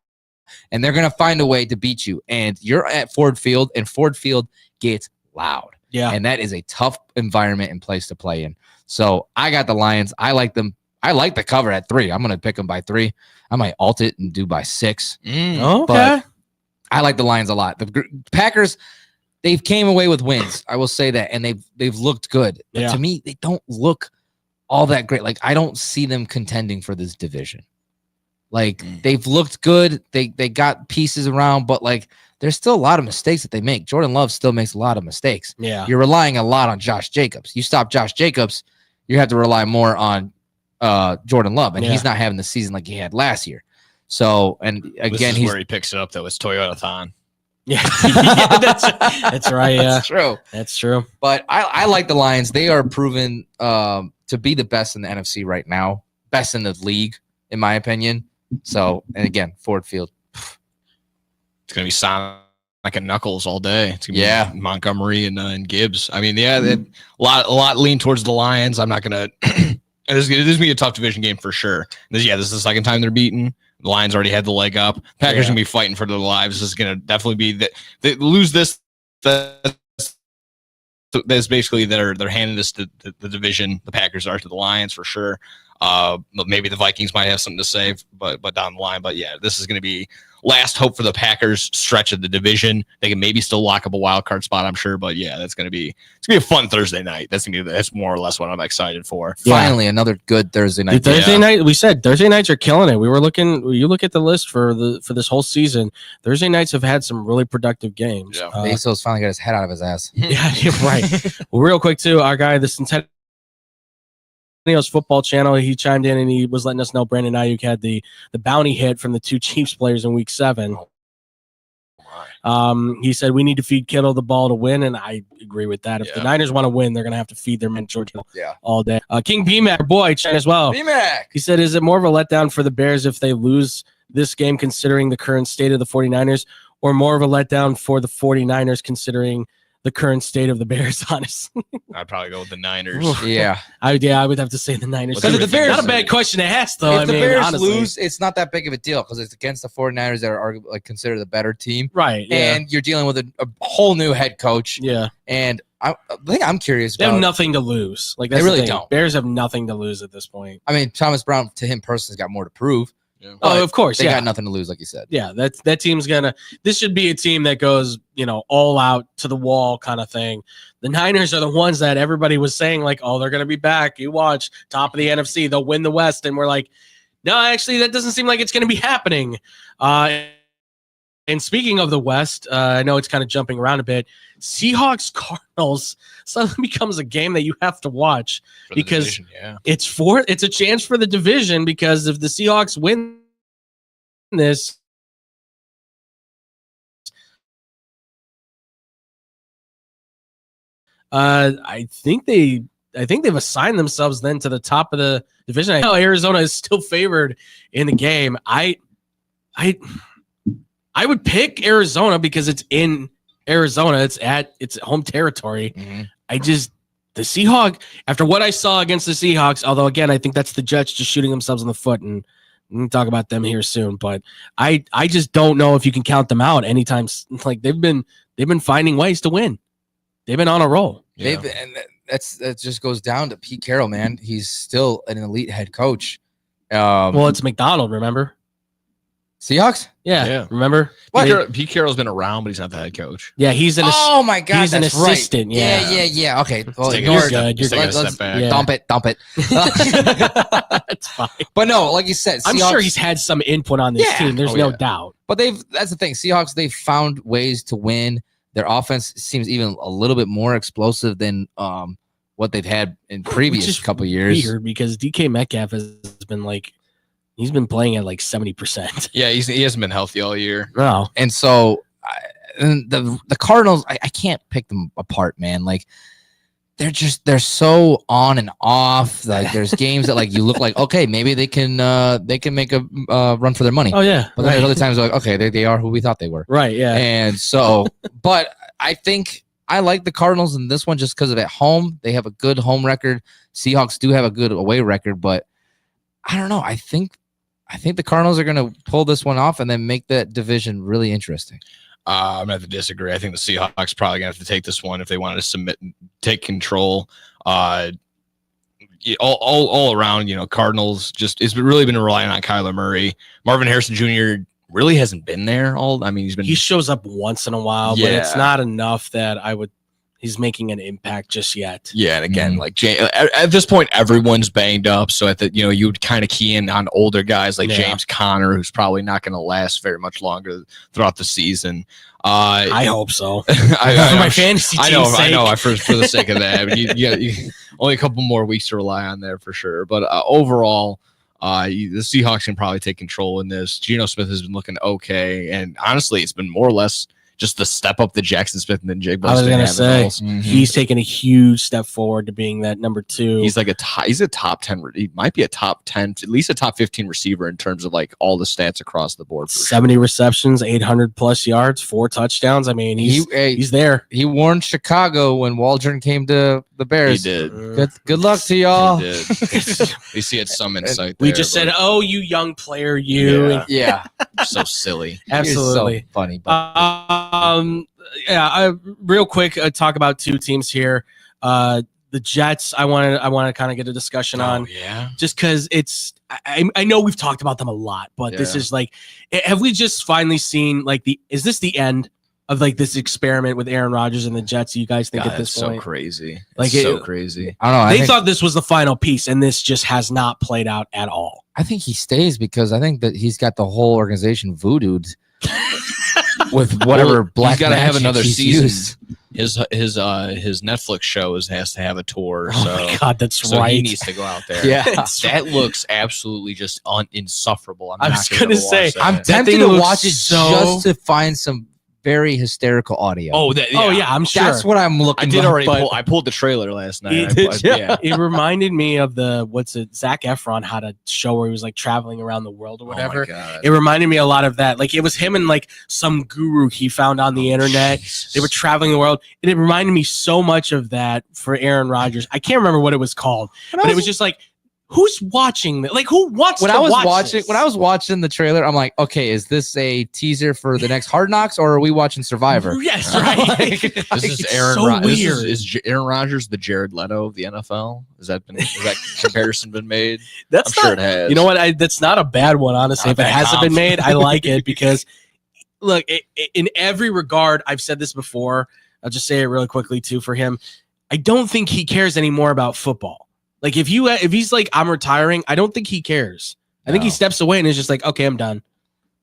And they're going to find a way to beat you. And you're at Ford Field, and Ford Field gets loud. Yeah. And that is a tough environment and place to play in. So I got the Lions. I like them I like the cover at 3. I'm going to pick them by 3. I might alt it and do by 6. Okay. But I like the Lions a lot. The Packers, they've came away with wins. I will say that, and they've looked good. But to me, they don't look all that great. Like, I don't see them contending for this division. Like, they've looked good. They got pieces around, but like, there's still a lot of mistakes that they make. Jordan Love still makes a lot of mistakes. Yeah. You're relying a lot on Josh Jacobs. You stop Josh Jacobs, you have to rely more on Jordan Love, and he's not having the season like he had last year. So, and again, he's where he picks it up. That was Toyota-thon. Yeah, that's right. Yeah, that's true. That's true. But I like the Lions. They are proven to be the best in the NFC right now, best in the league, in my opinion. So, and again, Ford Field. It's gonna be Sonic and Knuckles all day. It's gonna be Montgomery and Gibbs. I mean, a lot lean towards the Lions. I'm not gonna. This is gonna be a tough division game for sure. This is the second time they're beaten. The Lions already had the leg up. Packers gonna be fighting for their lives. This is gonna definitely be that they lose this. That's basically they're handing this to the division. The Packers are to the Lions for sure. Maybe the Vikings might have something to say, but down the line. But yeah, this is going to be last hope for the Packers stretch of the division. They can maybe still lock up a wild card spot, I'm sure. But yeah, it's gonna be a fun Thursday night. That's more or less what I'm excited for. Finally, another good Thursday night. Thursday night, we said Thursday nights are killing it. We were looking. You look at the list for this whole season. Thursday nights have had some really productive games. Yeah. Bezos finally got his head out of his ass. Yeah, right. Well, real quick too, our guy, the Centennials football channel, he chimed in and he was letting us know Brandon Ayuk had the bounty hit from the 2 Chiefs players in week 7. He said we need to feed Kittle the ball to win, and I agree with that. If the Niners want to win, they're going to have to feed their man George Kittle all day. King B-Mac, boy, chimed as well. B-Mac. He said, is it more of a letdown for the Bears if they lose this game considering the current state of the 49ers, or more of a letdown for the 49ers considering the current state of the Bears, honestly? I'd probably go with the Niners. I would have to say the Niners. Because if the Bears, not a bad question to ask, though. If the Bears honestly lose, it's not that big of a deal because it's against the 49ers that are like considered the better team. Right. Yeah. And you're dealing with a whole new head coach. Yeah. And I think I'm curious about. They have nothing to lose. Like that's they really don't. Bears have nothing to lose at this point. I mean, Thomas Brown, to him personally, has got more to prove. Yeah. Oh, of course. They got nothing to lose, like you said. Yeah, that team's this should be a team that goes, all out to the wall kind of thing. The Niners are the ones that everybody was saying, like, oh, they're going to be back. You watch, top of the NFC, they'll win the West. And we're like, no, actually, that doesn't seem like it's going to be happening. And speaking of the West, I know it's kind of jumping around a bit. Seahawks Cardinals suddenly becomes a game that you have to watch because it's a chance for the division, because if the Seahawks win this, I think they've assigned themselves then to the top of the division. I know Arizona is still favored in the game. I would pick Arizona because it's in Arizona. It's home territory. Mm-hmm. The Seahawks, after what I saw against the Seahawks, although again, I think that's the Jets just shooting themselves in the foot, and we'll talk about them here soon. But I just don't know if you can count them out anytime. Like they've been finding ways to win. They've been on a roll. And that just goes down to Pete Carroll, man. He's still an elite head coach. Well, it's McDonald, remember? Seahawks? Yeah. Remember? Pete Carroll's been around, but he's not the head coach. Yeah, he's an oh my god, he's an assistant. Right. Yeah. Yeah. Okay. Well, you're good. Let's dump it. It's fine. But no, like you said, I'm sure he's had some input on this team. There's no doubt. But that's the thing. Seahawks, they've found ways to win. Their offense seems even a little bit more explosive than what they've had in previous couple years. Weird because DK Metcalf has been he's been playing at like 70%. Yeah, he hasn't been healthy all year. No. And so the Cardinals, I can't pick them apart, man. Like they're so on and off. Like there's games that like you look like, okay, maybe they can make a run for their money. Oh yeah. But then there's other times like, okay, they are who we thought they were. Right. Yeah. And so, but I think I like the Cardinals in this one just because of at home. They have a good home record. Seahawks do have a good away record, but I don't know. I think the Cardinals are going to pull this one off and then make that division really interesting. I'm going to have to disagree. I think the Seahawks probably going to have to take this one if they wanted to take control. all around, Cardinals it's really been relying on Kyler Murray. Marvin Harrison Jr. really hasn't been there he shows up once in a while, but it's not enough that he's making an impact just yet. Yeah, and again, at this point, everyone's banged up. So you would kind of key in on older guys like James Conner, who's probably not going to last very much longer throughout the season. I hope so. For my fantasy team's I know. For the sake of that, you only a couple more weeks to rely on there for sure. But overall, the Seahawks can probably take control in this. Geno Smith has been looking okay, and honestly, it's been more or less just the step up to Jackson Smith and then Jake. I was going to say he's taken a huge step forward to being that number 2. He's he's a top 10. He might be a top 10, at least a top 15 receiver in terms of all the stats across the board. 70 receptions, 800 plus yards, 4 touchdowns. I mean, he's there. He warned Chicago when Waldron came to the Bears. He did. Good luck to y'all. He did. We see it's some insight. We just said, "Oh, you young player, you." Yeah. So silly. Absolutely so funny. Real quick, talk about 2 teams here. The Jets. I want to kind of get a discussion on. Yeah. Just because I know we've talked about them a lot, but this is have we just finally seen is this the end of this experiment with Aaron Rodgers and the Jets? You guys think at this point? So crazy. So crazy. I don't know. They thought this was the final piece, and this just has not played out at all. I think he stays because I think that he's got the whole organization voodooed with whatever black. He's got to have another season. Used. His Netflix show has to have a tour. Oh my God, that's right. He needs to go out there. Yeah, that looks absolutely just insufferable. I was going to say, I'm tempted to watch it just to find some very hysterical audio. Oh, I'm sure. That's what I'm looking. I did already. I pulled the trailer last night. It reminded me of Zac Efron had a show where he was traveling around the world or whatever. It reminded me a lot of that. It was him and some guru he found on the internet. Jesus. They were traveling the world, and it reminded me so much of that for Aaron Rodgers. I can't remember what it was called, but it was just who's watching that? Who wants when to watch watching this? When I was watching the trailer, I'm like, okay, is this a teaser for the next Hard Knocks, or are we watching Survivor? Yes, right. This is Aaron. So weird. Is Aaron Rodgers the Jared Leto of the NFL? Has that comparison been made? I'm sure it has. You know what? That's not a bad one, honestly. If it hasn't been made, I like it because, look, in every regard, I've said this before. I'll just say it really quickly too. For him, I don't think he cares anymore about football. If he's I'm retiring, I don't think he cares. I think he steps away and is just okay, I'm done.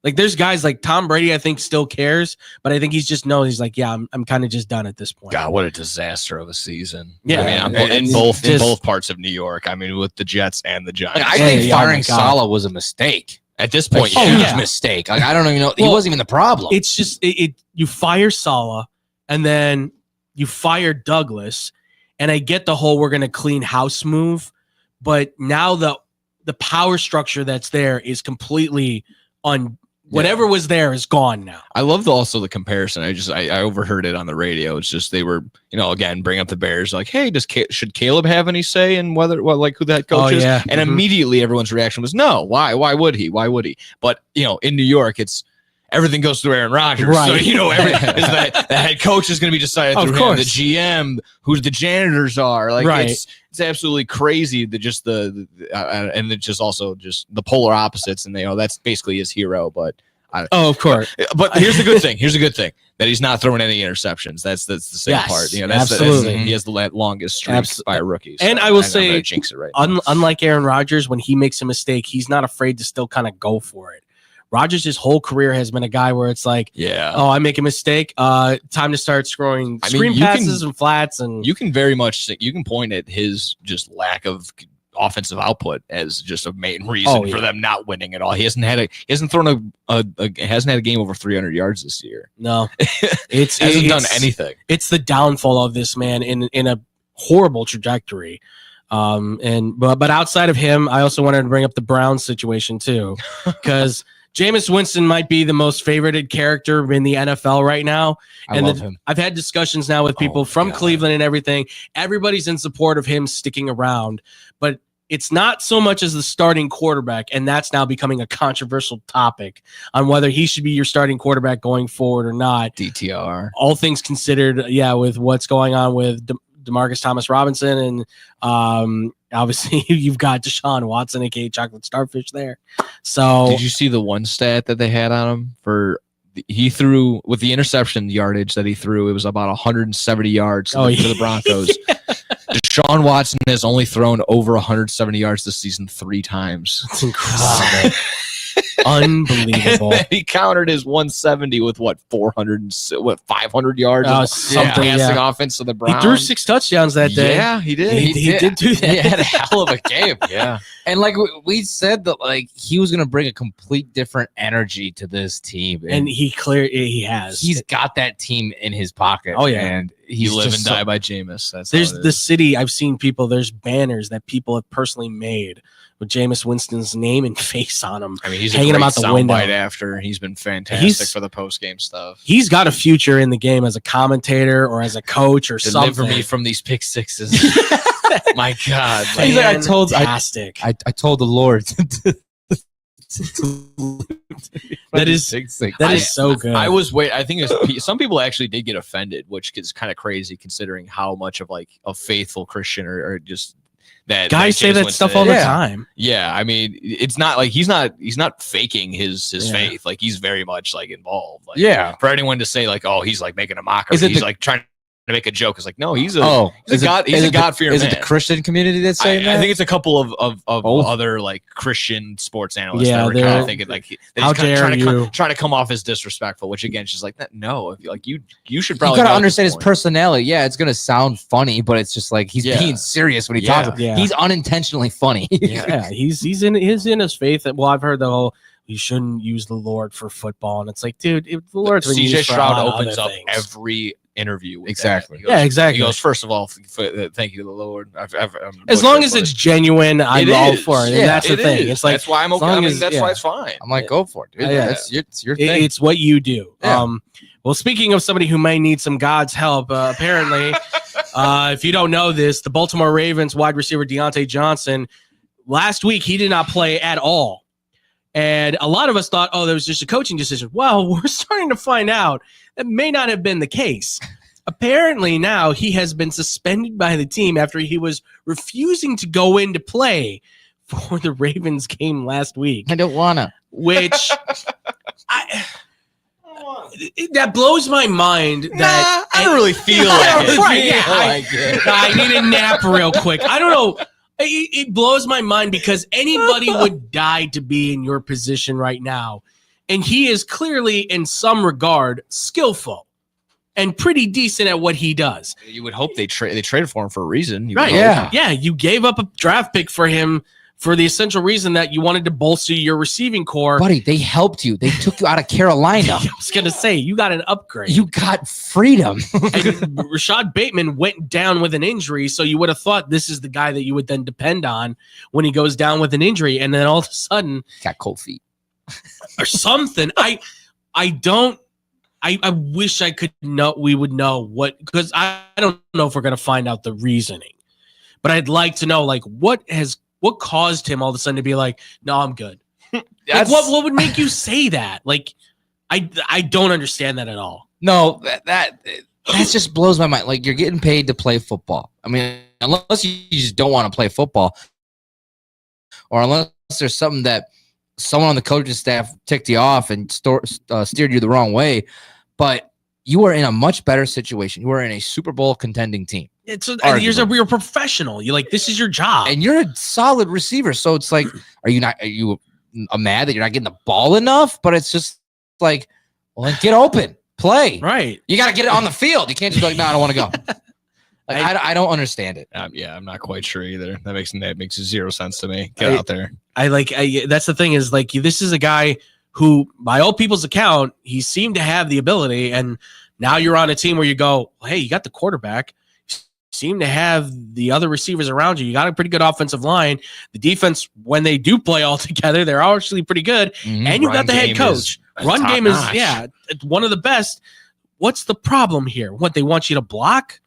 There's guys like Tom Brady, I think still cares, but I think he's just he's yeah, I'm kind of just done at this point. God, what a disaster of a season. Yeah. I mean, in both parts of New York. I mean, with the Jets and the Giants. I think firing Saleh was a mistake. At this point, huge mistake. I don't even know. He wasn't even the problem. It's just you fire Saleh and then you fire Douglas. And I get the whole we're going to clean house move, but now the power structure that's there is completely on. Whatever was there is gone now. I love also the comparison. I overheard it on the radio. It's just they were, again, bring up the Bears hey, should Caleb have any say in who the head coach is? Yeah. And immediately everyone's reaction was no. Why would he? Why would he? But in New York, it's everything goes through Aaron Rodgers. Right. So, the head coach is going to be decided through him, the GM, who the janitors are. Right. It's absolutely crazy that just and it's just also just the polar opposites. And that's basically his hero. But of course. But here's the good thing. That he's not throwing any interceptions. That's the same part. Absolutely. He has the longest streak by a rookie. So and I will say, jinx it right unlike Aaron Rodgers, when he makes a mistake, he's not afraid to still kind of go for it. Rodgers' his whole career has been a guy where it's oh, I make a mistake. Time to start screen passes and flats, and you can very much point at his just lack of offensive output as just a main reason for them not winning at all. He hasn't had a game over 300 yards this year. No, hasn't done anything. It's the downfall of this man in a horrible trajectory. But outside of him, I also wanted to bring up the Browns situation too, because Jameis Winston might be the most favorited character in the NFL right now. I love him. I've had discussions now with people from Cleveland and everything. Everybody's in support of him sticking around, but it's not so much as the starting quarterback, and that's now becoming a controversial topic on whether he should be your starting quarterback going forward or not. DTR. All things considered, with what's going on with DeMarcus Thomas Robinson and obviously you've got Deshaun Watson, aka Chocolate Starfish, there. So did you see the one stat that they had on him for? He threw with the interception yardage that he threw. It was about 170 yards to the Broncos. Yeah. Deshaun Watson has only thrown over 170 yards this season 3 times. That's incredible. Unbelievable. He countered his 170 with 500 yards passing offense to the Browns. He threw 6 touchdowns that day. Yeah, he did. He did do that. He had a hell of a game. Yeah. And like we said that like he was going to bring a complete different energy to this team. And he has. He's got that team in his pocket. Oh yeah. And he's live and die by Jameis. There's the city. I've seen people. There's banners that people have personally made with Jameis Winston's name and face on them. I mean, he's hanging a great him out the window. After he's been fantastic for the post game stuff. He's got a future in the game as a commentator or as a coach or something. Deliver me from these pick sixes. My God, he's like, I told the Lord. That is so good. I think some people actually did get offended, which is kind of crazy considering how much of like a faithful Christian or just that guys say that stuff all the time. Yeah, I mean, it's not like he's not faking his faith. Like he's very much like involved. Like, for anyone to say like, oh, he's like making a mockery, he's like trying to make a joke. It's like, no, he's a God-fearing man. Is it the Christian community that's saying that? I think it's a couple of other like Christian sports analysts that were kind of thinking like, how dare you trying to come off as disrespectful, which again, she's like, no, like you should probably. You gotta understand his personality. Yeah, it's gonna sound funny, but it's just like he's being serious when he talks. Yeah. He's unintentionally funny. He's in his faith. Well, I've heard the whole you shouldn't use the Lord for football, and it's like, dude, the Lord's been used for Stroud opens up every interview with exactly. That. Exactly. He goes, first of all, thank you to the Lord. As long as it's genuine, I'm all for it. And that's the thing. It's like that's why I'm okay. That's why it's fine. I'm like, go for it, dude. It's your thing. It's what you do. Yeah. Well, speaking of somebody who may need some God's help, apparently, if you don't know this, the Baltimore Ravens wide receiver Deontay Johnson, last week he did not play at all. And a lot of us thought, oh, that was just a coaching decision. Well, we're starting to find out that may not have been the case. Apparently now he has been suspended by the team after he was refusing to go in to play for the Ravens game last week. I don't wanna. Which that blows my mind. That I don't really feel like it. I need a nap real quick. I don't know. It blows my mind because anybody would die to be in your position right now. And he is clearly, in some regard, skillful and pretty decent at what he does. You would hope they traded for him for a reason. Right. Yeah. You gave up a draft pick for him for the essential reason that you wanted to bolster your receiving core. Buddy, they helped you. They took you out of Carolina. I was going to say, you got an upgrade. You got freedom. And Rashad Bateman went down with an injury, so you would have thought this is the guy that you would then depend on when he goes down with an injury, and then all of a sudden... got cold feet. Or something. I wish I could know, we would know what, because I don't know if we're going to find out the reasoning, but I'd like to know, like, what caused him all of a sudden to be like, no, I'm good. Like, what would make you say that? Like, I don't understand that at all. No, that just blows my mind. Like, you're getting paid to play football. I mean, unless you just don't want to play football, or unless there's something that someone on the coaching staff ticked you off and steered you the wrong way, but you are in a much better situation. You are in a Super Bowl contending team. You're a professional. You like, this is your job, and you're a solid receiver. So it's like, are you mad that you're not getting the ball enough? But it's just like, well, then get open, play. Right. You got to get it on the field. You can't just be like, no, I don't want to go. Like, I don't understand it. I'm not quite sure either. That makes zero sense to me. Get out there. That's the thing is, like, this is a guy who, by all people's account, he seemed to have the ability, and now you're on a team where you go, well, hey, you got the quarterback. Seem to have the other receivers around you. You got a pretty good offensive line. The defense, when they do play all together, they're actually pretty good. Mm-hmm. And you've got the head coach. Run game is one of the best. What's the problem here? What, they want you to block?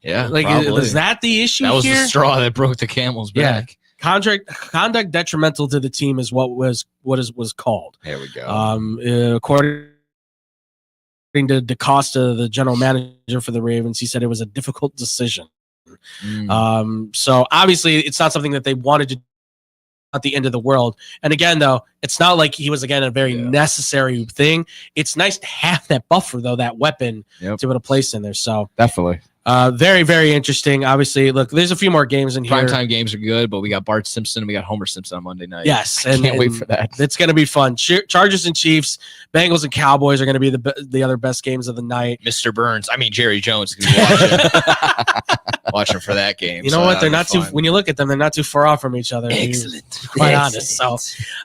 Yeah, like, is that the issue? That was here? the straw that broke the camel's back. Conduct detrimental to the team is what was called. There we go. According to DaCosta, the general manager for the Ravens, he said it was a difficult decision. him. So obviously it's not something that they wanted to do at the end of the world. And again, though, it's not like he was, again, a very necessary thing. It's nice to have that buffer, though, that weapon to be able to place in there. So definitely. Very, very interesting. Obviously, look, there's a few more games in here. Primetime games are good, but we got Bart Simpson and we got Homer Simpson on Monday night. Yes, I can't wait for that. It's going to be fun. Chargers and Chiefs, Bengals and Cowboys are going to be the other best games of the night. Mr. Burns, Jerry Jones, is gonna be watching for that game. You know what? They're not too. When you look at them, they're not too far off from each other. Excellent. Quite honest. So,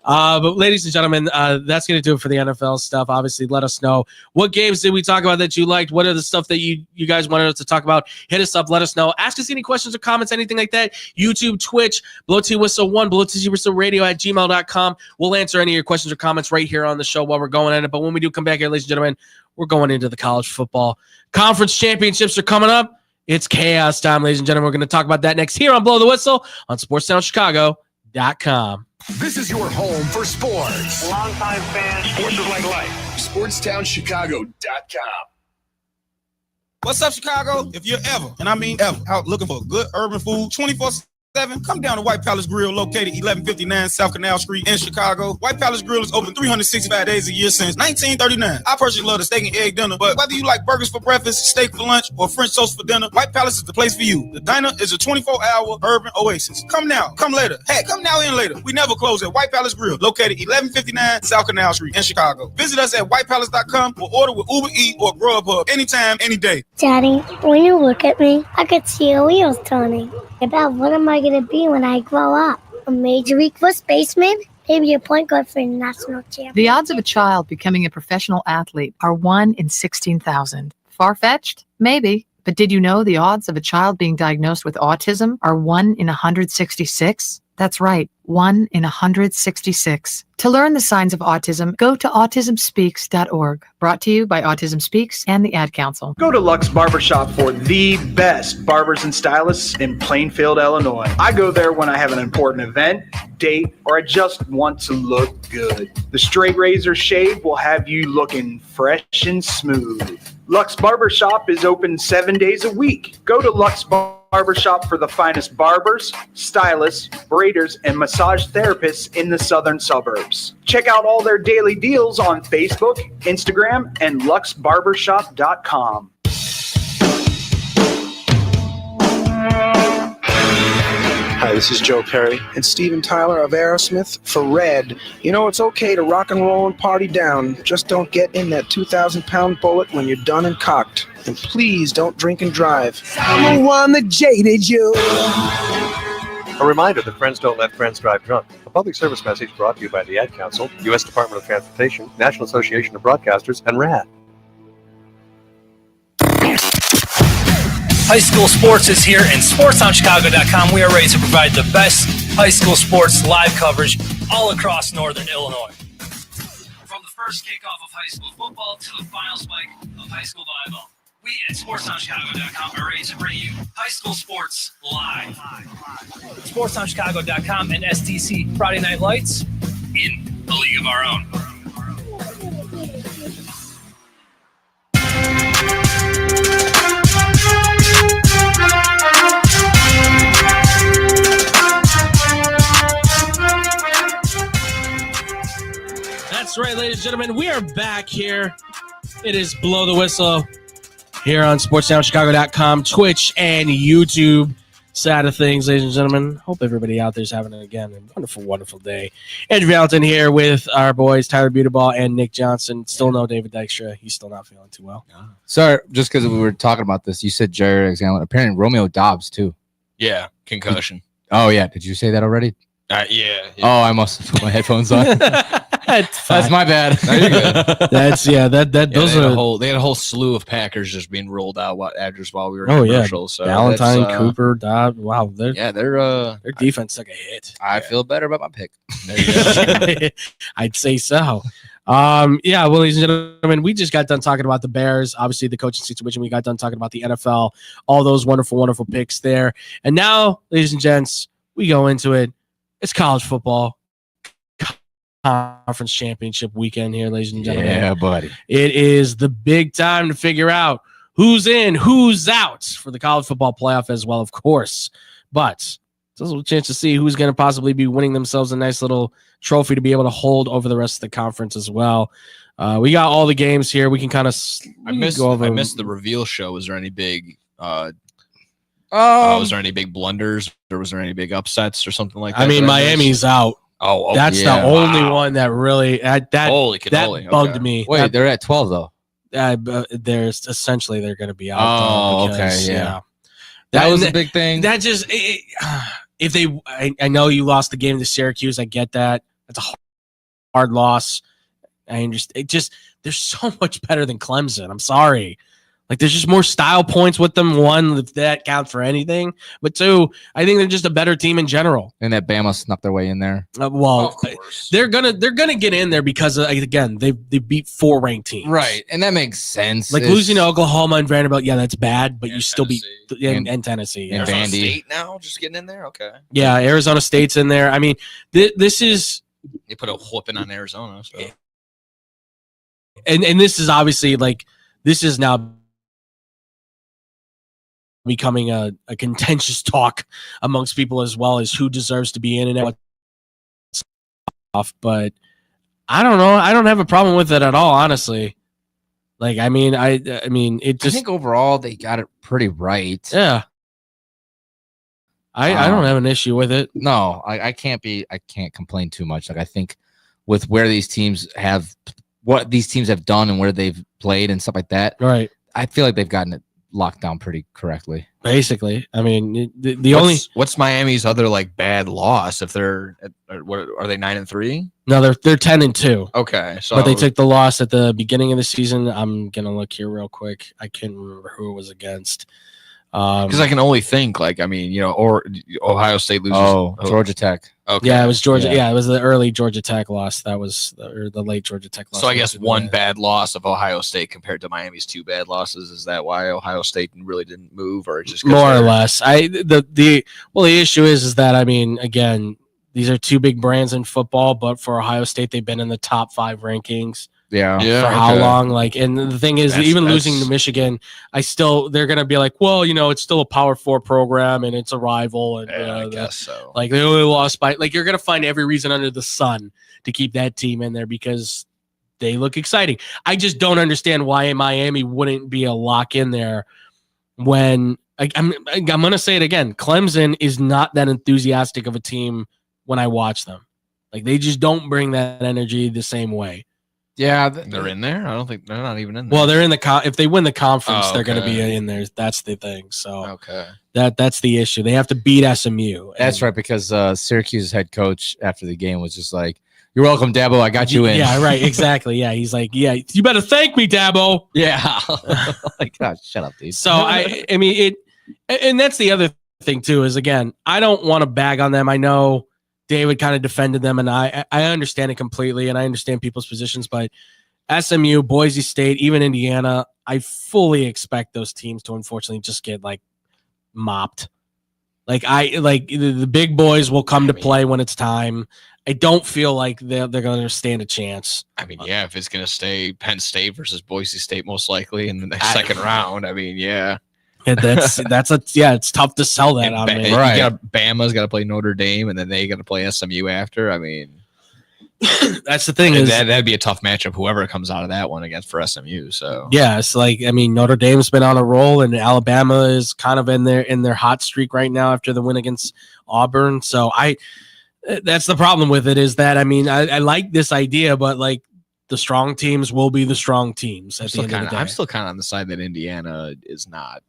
but ladies and gentlemen, that's going to do it for the NFL stuff. Obviously, let us know what games did we talk about that you liked. What are the stuff that you guys wanted us to talk about? Hit us up. Let us know. Ask us any questions or comments, anything like that. YouTube, Twitch, Blow T Whistle 1, Blow T Whistle Radio at gmail.com. We'll answer any of your questions or comments right here on the show while we're going at it. But when we do come back here, ladies and gentlemen, we're going into the college football conference championships are coming up. It's chaos time, ladies and gentlemen. We're going to talk about that next here on Blow the Whistle on SportsTownChicago.com. This is your home for sports. Longtime fan, sports is like life. SportsTownChicago.com. What's up, Chicago? If you're ever, and I mean ever, out looking for good urban food 24/7, come down to White Palace Grill, located 1159 South Canal Street in Chicago. White Palace Grill is open 365 days a year since 1939. I personally love the steak and egg dinner, but whether you like burgers for breakfast, steak for lunch, or French toast for dinner, White Palace is the place for you. The diner is a 24-hour urban oasis. Come now, come later. Hey, come now and later. We never close at White Palace Grill, located 1159 South Canal Street in Chicago. Visit us at whitepalace.com or order with Uber Eats or Grubhub anytime, any day. Daddy, when you look at me, I could see your wheels turning. About what am I going to be when I grow up? A major league first baseman? Maybe a point guard for a national champion. The odds of a child becoming a professional athlete are 1 in 16,000. Far-fetched? Maybe. But did you know the odds of a child being diagnosed with autism are 1 in 166? That's right, 1 in 166. To learn the signs of autism, go to autismspeaks.org. Brought to you by Autism Speaks and the Ad Council. Go to Lux Barbershop for the best barbers and stylists in Plainfield, Illinois. I go there when I have an important event, date, or I just want to look good. The straight razor shave will have you looking fresh and smooth. Lux Barbershop is open 7 days a week. Go to Lux Barbershop for the finest barbers, stylists, braiders, and massage therapists in the southern suburbs. Check out all their daily deals on Facebook, Instagram, and luxbarbershop.com. Hi, this is Joe Perry and Steven Tyler of Aerosmith for Red. You know, it's okay to rock and roll and party down. Just don't get in that 2,000-pound bullet when you're done and cocked. And please don't drink and drive. I'm the one that jaded you. A reminder that friends don't let friends drive drunk. A public service message brought to you by the Ad Council, U.S. Department of Transportation, National Association of Broadcasters, and RAD. High school sports is here, and SportsTownChicago.com. We are ready to provide the best high school sports live coverage all across Northern Illinois. From the first kickoff of high school football to the final spike of high school volleyball, we at SportsTownChicago.com are ready to bring you high school sports live. SportsTownChicago.com and STC Friday Night Lights in a league of our own. That's right, ladies and gentlemen. We are back here. It is Blow the Whistle here on SportsTownChicago.com, Twitch, and YouTube side of things, ladies and gentlemen. Hope everybody out there is having, again, a wonderful, wonderful day. Andrew Valentin here with our boys, Tyler Beautiball and Nick Johnson. Still no David Dykstra. He's still not feeling too well. Sorry, just because we were talking about this, you said Jared Alexander. Apparently Romeo Dobbs, too. Yeah, concussion. Oh, yeah. Did you say that already? Yeah. Oh, I must have put my headphones on. That's my bad. No, you're good. Those are they had a whole slew of Packers just being rolled out while we were in commercial. So Valentine, Cooper, Dobbs. Wow, their defense took a hit. I feel better about my pick. I'd say so. Well, ladies and gentlemen, we just got done talking about the Bears, obviously the coaching situation. We got done talking about the NFL, all those wonderful, wonderful picks there. And now, ladies and gents, we go into it. It's college football conference championship weekend here, ladies and gentlemen. Yeah, buddy. It is the big time to figure out who's in, who's out for the college football playoff as well, of course. But it's also a chance to see who's going to possibly be winning themselves a nice little trophy to be able to hold over the rest of the conference as well. We got all the games here. We can kind of I missed the reveal show. Was there any big was there any big blunders, or was there any big upsets or something like that? I mean, Miami's out. Oh, okay. That's the only one that really that bugged me. Wait, they're at 12 though. There's essentially they're going to be out. Oh, because, okay, yeah. That was a big thing. That just if they, I know you lost the game to Syracuse. I get that. That's a hard loss. I understand. They're so much better than Clemson. I'm sorry. Like, there's just more style points with them. One, if that counts for anything. But two, I think they're just a better team in general. And that Bama snuck their way in there. They're gonna get in there because again they beat 4 ranked teams. Right, and that makes sense. Like losing to Oklahoma and Vanderbilt, yeah, that's bad. But you still beat and Tennessee and Arizona State now, just getting in there. Okay. Yeah, Arizona State's in there. I mean, this is they put a whooping on Arizona. So. And this is obviously this is now becoming a contentious talk amongst people as well as who deserves to be in and what's off. But I don't know. I don't have a problem with it at all, honestly. I mean, it just. I think overall they got it pretty right. Yeah. I don't have an issue with it. No, I can't complain too much. I think with where these teams have, what these teams have done and where they've played and stuff like that. Right. I feel like they've gotten it locked down pretty correctly. Basically, I mean, what's Miami's other bad loss? If they're what are they 9-3? No, they're 10-2. Okay, so but they took the loss at the beginning of the season. I'm gonna look here real quick. I can't remember who it was against. Because I can only think or Ohio State loses. Georgia Tech. Okay. Yeah, it was Georgia. Yeah, it was the early Georgia Tech loss. That was the late Georgia Tech loss. So I guess one bad loss of Ohio State compared to Miami's 2 bad losses. Is that why Ohio State really didn't move, or just more or less? The issue is that I mean, again, these are 2 big brands in football, but for Ohio State, they've been in the top 5 rankings. Yeah. For how long? And the thing is, even losing to Michigan, they're gonna be like, well, it's still a Power 4 program and it's a rival, and I guess so. They only lost by you're gonna find every reason under the sun to keep that team in there because they look exciting. I just don't understand why Miami wouldn't be a lock in there when I'm gonna say it again. Clemson is not that enthusiastic of a team when I watch them. They just don't bring that energy the same way. Yeah, they're in there. I don't think they're not even in there. Well, they're in the if they win the conference, they're going to be in there. That's the thing. So that's the issue. They have to beat SMU. That's right, because Syracuse's head coach after the game was just like, "You're welcome, Dabo. I got you in." Yeah, right. Exactly. Yeah, he's like, "Yeah, you better thank me, Dabo." Yeah. God, shut up, dude. So I mean it, and that's the other thing too. Is again, I don't want to bag on them. I know David kind of defended them, and I understand it completely, and I understand people's positions. But SMU, Boise State, even Indiana, I fully expect those teams to unfortunately just get mopped. The big boys will come to play when it's time. I don't feel like they're going to stand a chance. I mean, yeah, if it's going to stay Penn State versus Boise State, most likely in the second round. I mean, yeah. It's tough to sell that on me. Right. Bama's got to play Notre Dame, and then they got to play SMU after. I mean, that's the thing. That'd be a tough matchup. Whoever comes out of that one against for SMU. So yeah, it's Notre Dame's been on a roll, and Alabama is kind of in their hot streak right now after the win against Auburn. So that's the problem with it is that I like this idea, but the strong teams will be the strong teams at the end of the day. I'm still kind of on the side that Indiana is not.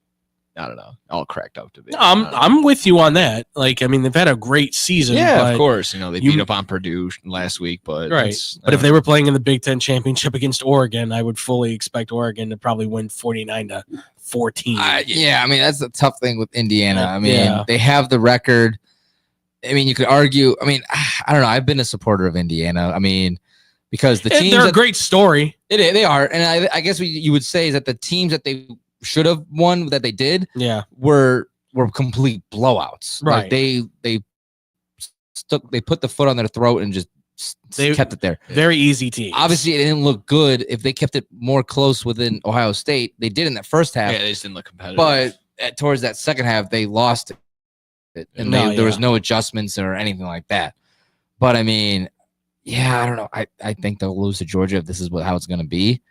I don't know, all cracked up to be. No, I'm with you on that. They've had a great season. Yeah, of course. They beat up on Purdue last week, but right. But if they were playing in the Big Ten championship against Oregon, I would fully expect Oregon to probably win 49-14. Yeah, that's the tough thing with Indiana. They have the record. You could argue. I don't know. I've been a supporter of Indiana. Because the teams they're a great story. They are, and I guess you would say is that the teams that they should have won that they did were complete blowouts. Right. They put the foot on their throat and just kept it there. Very easy team. Obviously, it didn't look good. If they kept it more close within Ohio State, they did in that first half. Yeah, they just didn't look competitive. But towards that second half, they lost it. And there was no adjustments or anything like that. But, I mean, yeah, I don't know. I think they'll lose to Georgia if this is how it's going to be.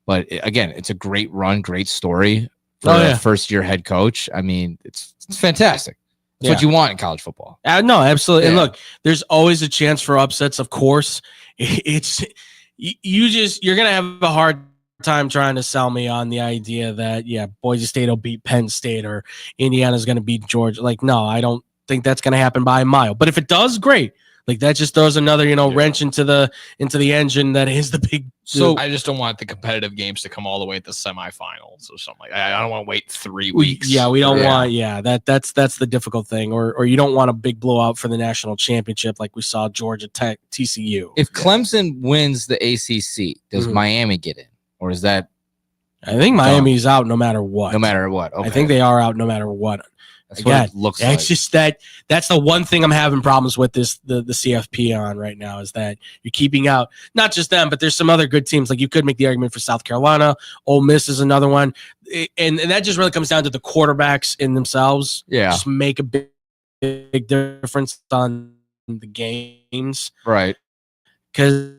But, again, it's a great run, great story for a first-year head coach. I mean, it's fantastic. It's what you want in college football. No, absolutely. And look, there's always a chance for upsets, of course. You're going to have a hard time trying to sell me on the idea that, Boise State will beat Penn State or Indiana's going to beat Georgia. Like, no, I don't think that's going to happen by a mile. But if it does, great. Like that just throws another, wrench into the engine that is the big. So I just don't want the competitive games to come all the way at the semifinals or something like that. I don't want to wait 3 weeks. We don't want. That's the difficult thing, or you don't want a big blowout for the national championship like we saw Georgia Tech, TCU. If Clemson wins the ACC, does Miami get in, or is that? I think Miami's out no matter what. No matter what. Okay. I think they are out no matter what. That's what it looks like. It's just that's the one thing I'm having problems with the CFP on right now is that you're keeping out not just them, but there's some other good teams. Like you could make the argument for South Carolina. Ole Miss is another one. And that just really comes down to the quarterbacks in themselves. Yeah. Just make a big difference on the games. Right. Because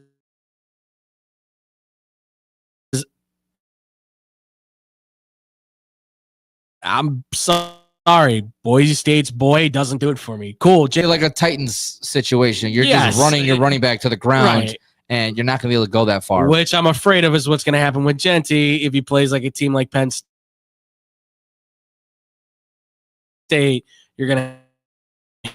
I'm sorry, Boise State's boy doesn't do it for me. Cool, like a Titans situation. You're just running your running back to the ground, and you're not going to be able to go that far. Which I'm afraid of is what's going to happen with Genty if he plays like a team like Penn State. You're going to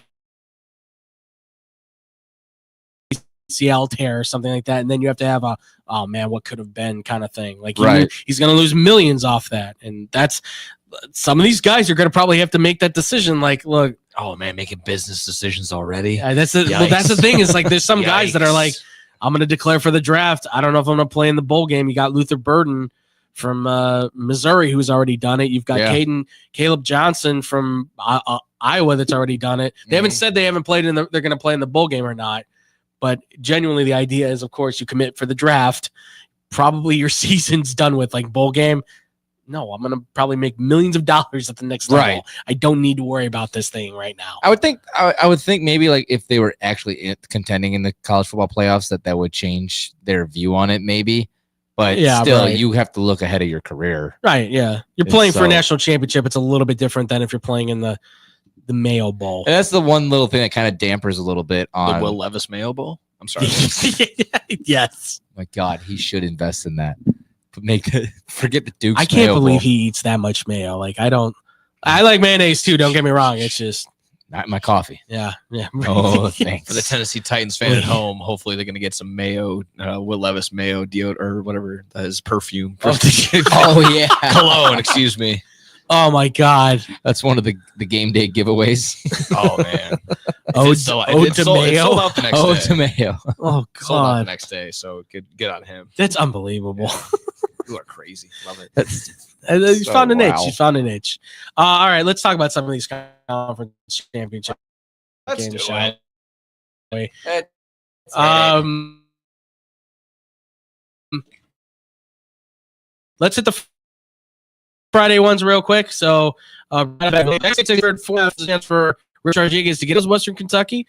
ACL tear or something like that, and then you have to have a what could have been kind of thing. Like he's going to lose millions off that, and that's. Some of these guys are going to probably have to make that decision. Like, look, making business decisions already. That's the thing is like, there's some guys that are like, I'm going to declare for the draft. I don't know if I'm going to play in the bowl game. You got Luther Burden from Missouri, who's already done it. You've got Caleb Johnson from Iowa that's already done it. They haven't said they haven't played they're going to play in the bowl game or not. But genuinely, the idea is, of course, you commit for the draft. Probably your season's done with, like, bowl game. No, I'm going to probably make millions of dollars at the next level. Right. I don't need to worry about this thing right now. I would think maybe like if they were actually contending in the college football playoffs, that would change their view on it maybe. But still, you have to look ahead of your career. Right, yeah. You're playing for a national championship. It's a little bit different than if you're playing in the Mayo Bowl. And that's the one little thing that kind of dampers a little bit on the Will Levis Mayo Bowl. I'm sorry. Yes. My God, he should invest in that. Forget the Duke's I can't Mayo believe Bowl. he eats that much mayo. Like I like mayonnaise too. Don't get me wrong. It's just not my coffee. Yeah. Oh, thanks. For the Tennessee Titans fan at home, hopefully they're going to get some mayo, Will Levis mayo deodorant or whatever that is perfume. Oh yeah, cologne. Excuse me. Oh my God, that's one of the game day giveaways. Oh man, Ode to Mayo. Sold out the next Ode day. to Mayo. Oh Sold out the God, next day. So get on him. That's unbelievable. You are crazy. Love it. He's found a niche. He's found a niche. All right, let's talk about some of these conference championship Let's games. do it. Let's hit the Friday ones real quick. So, next third, fourth chance for Rich Rodriguez to get us Western Kentucky.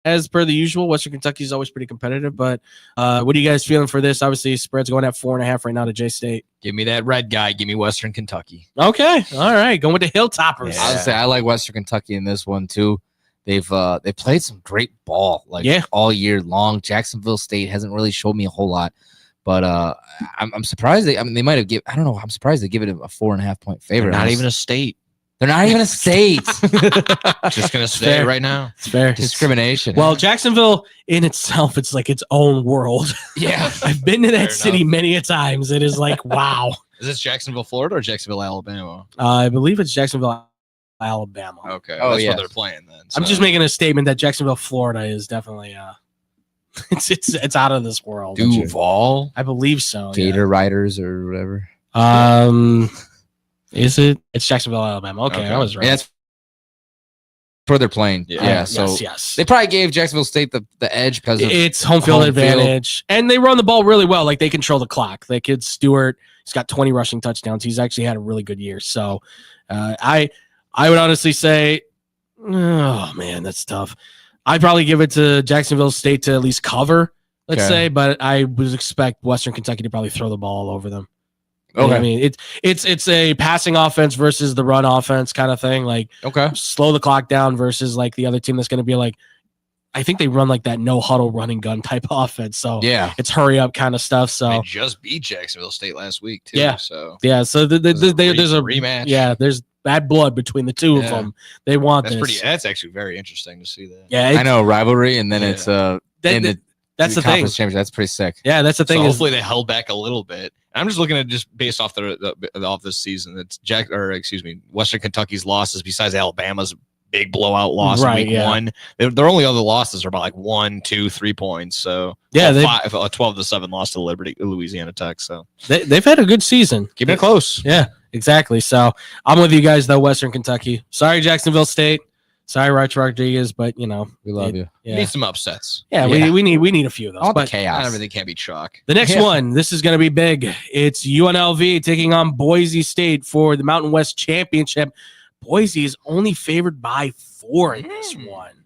As per the usual, Western Kentucky is always pretty competitive. But what are you guys feeling for this? Obviously, spread's going at 4.5 right now to J-State. Give me that red guy. Give me Western Kentucky. Okay, all right, going with the Hilltoppers. I would say I like Western Kentucky in this one too. They've they played some great ball all year long. Jacksonville State hasn't really showed me a whole lot. But I'm surprised they might have given. I don't know. I'm surprised they give it a 4.5 point favorite. They're not even a state. They're not even a state. Just gonna say it right now. It's fair. Discrimination. Well, Jacksonville in itself, it's like its own world. Yeah, I've been to that city many a times. It is like wow. Is this Jacksonville, Florida, or Jacksonville, Alabama? I believe it's Jacksonville, Alabama. Okay, that's where they're playing then. I'm just making a statement that Jacksonville, Florida, is definitely it's out of this world. Duval, I believe so. Gator Riders or whatever. Is it? It's Jacksonville, Alabama. Okay, I was right. Yeah, that's for their playing. Yeah. So yes. they probably gave Jacksonville State the edge because it's home field advantage, and they run the ball really well. Like they control the clock. Like kid Stewart, he's got 20 rushing touchdowns. He's actually had a really good year. So I would honestly say, oh man, that's tough. I'd probably give it to Jacksonville State to at least cover, let's say, but I would expect Western Kentucky to probably throw the ball all over them. Okay. I mean, it's a passing offense versus the run offense kind of thing. Like, slow the clock down versus like the other team that's going to be like, I think they run like that no huddle running gun type offense. So it's hurry up kind of stuff. So they just beat Jacksonville State last week too. Yeah. So So there's a rematch. Yeah, there's bad blood between the two of them. They want this. That's actually very interesting to see that. Yeah, I know, rivalry, and then it's that's the thing. Conference championship. That's pretty sick. Yeah, that's the thing. So hopefully they held back a little bit. I'm just looking at just based off off this season. It's Western Kentucky's losses besides Alabama's big blowout loss in week 1. Their only other losses are about like 1, 2, 3 points. So a 12-7 loss to Louisiana Tech. So they've had a good season. Keeping it close. Yeah, exactly. So I'm with you guys though, Western Kentucky. Sorry, Jacksonville State. Sorry, Rich Rodriguez, but we love you. You need some upsets. Yeah, we need a few of those. All the but chaos. Not everything can't be chalk. The next one, this is going to be big. It's UNLV taking on Boise State for the Mountain West Championship. Boise is only favored by 4 in this one.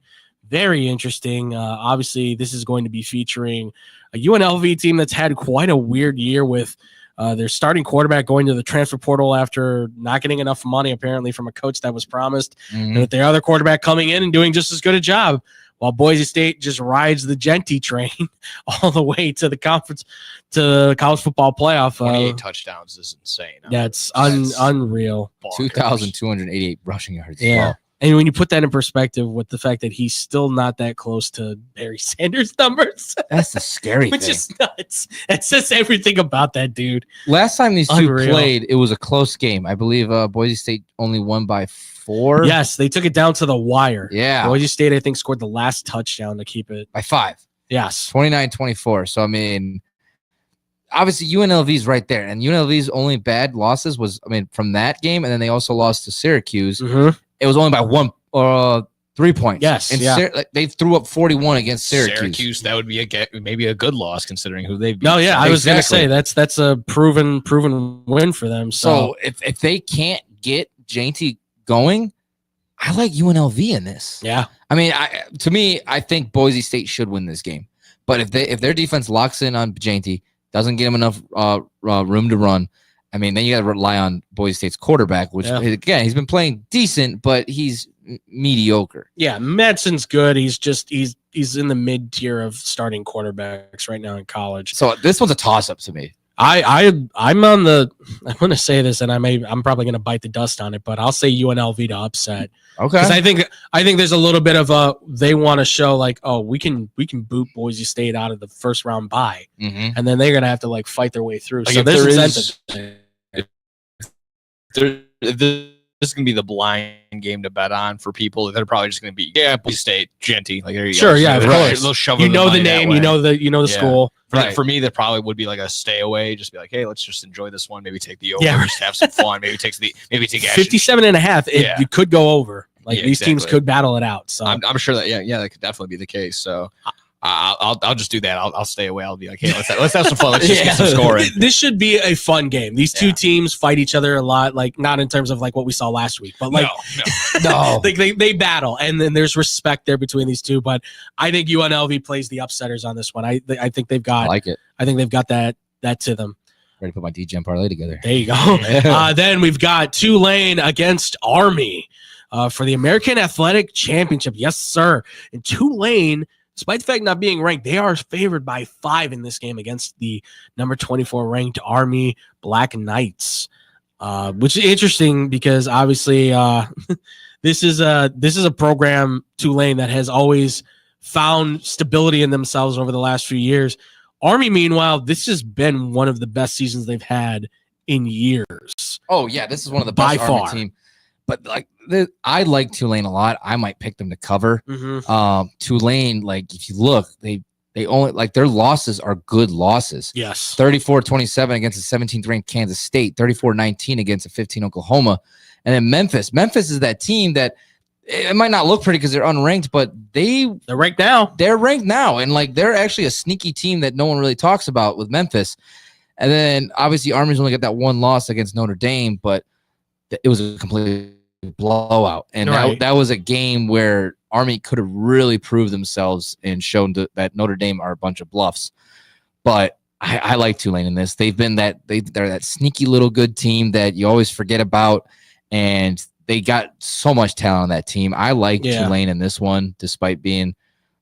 Very interesting. Obviously, this is going to be featuring a UNLV team that's had quite a weird year with their starting quarterback going to the transfer portal after not getting enough money, apparently, from a coach that was promised, and with their other quarterback coming in and doing just as good a job, while Boise State just rides the Genty train all the way to the conference, to the college football playoff. 28 touchdowns is insane. That's unreal. 2,288 rushing yards. Yeah. Wow. And when you put that in perspective with the fact that he's still not that close to Barry Sanders' numbers, that's the scary which thing. is nuts. It says everything about that dude. Last time these two played, it was a close game. I believe Boise State only won by 4. Yes, they took it down to the wire. Yeah. Boise State, I think, scored the last touchdown to keep it. By 5. Yes. 29-24. So, I mean, obviously UNLV's right there. And UNLV's only bad losses was, from that game, and then they also lost to Syracuse. It was only by 3 points. Yes, and they threw up 41 against Syracuse. Syracuse, that would be maybe a good loss considering who they've beat. No, yeah, I was going to say that's a proven win for them. So if they can't get Janty going, I like UNLV in this. Yeah, I mean, I think Boise State should win this game. But if their defense locks in on Janty, doesn't get him enough room to run, I mean, then you got to rely on Boise State's quarterback, which again, he's been playing decent, but he's mediocre. Yeah, Madson's good. He's in the mid tier of starting quarterbacks right now in college. So this one's a toss up to me. I'm on the. I'm going to say this, and I'm probably going to bite the dust on it, but I'll say UNLV to upset. Okay, because I think there's a little bit of they want to show like, oh, we can boot Boise State out of the first round bye, and then they're going to have to like fight their way through. Like so there's incentive. This is going to be the blind game to bet on for people. They're probably just going to be Boise State, Genty. Like there you go. Sure, yeah, of course. They'll shove the name, you know the school. For me, that probably would be like a stay away. Just be like, hey, let's just enjoy this one. Maybe take the over. Just have some fun. Maybe take 57.5. It could go over. Like these teams could battle it out. So I'm sure that that could definitely be the case. So I'll just do that. I'll stay away. I'll be like, hey, let's have some fun. Let's just get some scoring. This should be a fun game. These two teams fight each other a lot, like not in terms of like what we saw last week, but like no. like they battle, and then there's respect there between these two. But I think UNLV plays the upsetters on this one. I think they've got. I like it. I think they've got that to them. Ready to put my DGen parlay together. There you go. Then we've got Tulane against Army for the American Athletic Championship. Yes, sir. And Tulane, despite the fact not being ranked, they are favored by 5 in this game against the number 24 ranked Army Black Knights, which is interesting because obviously this is a program, Tulane, that has always found stability in themselves over the last few years. Army, meanwhile, this has been one of the best seasons they've had in years. Oh yeah, this is one of the best by Army far. team. But like I like Tulane a lot. I might pick them to cover. Tulane, like if you look, they only like their losses are good losses. Yes. 34-27 against a 17th ranked Kansas State, 34-19 against a 15 Oklahoma. And then Memphis. Memphis is that team that it might not look pretty because they're unranked, but they're ranked now. They're ranked now, and like they're actually a sneaky team that no one really talks about with Memphis. And then obviously Army's only got that one loss against Notre Dame, but it was a complete blowout, and that was a game where Army could have really proved themselves and shown that Notre Dame are a bunch of bluffs. But I like Tulane in this. They've been they're that sneaky little good team that you always forget about, and they got so much talent on that team. I like Tulane in this one, despite being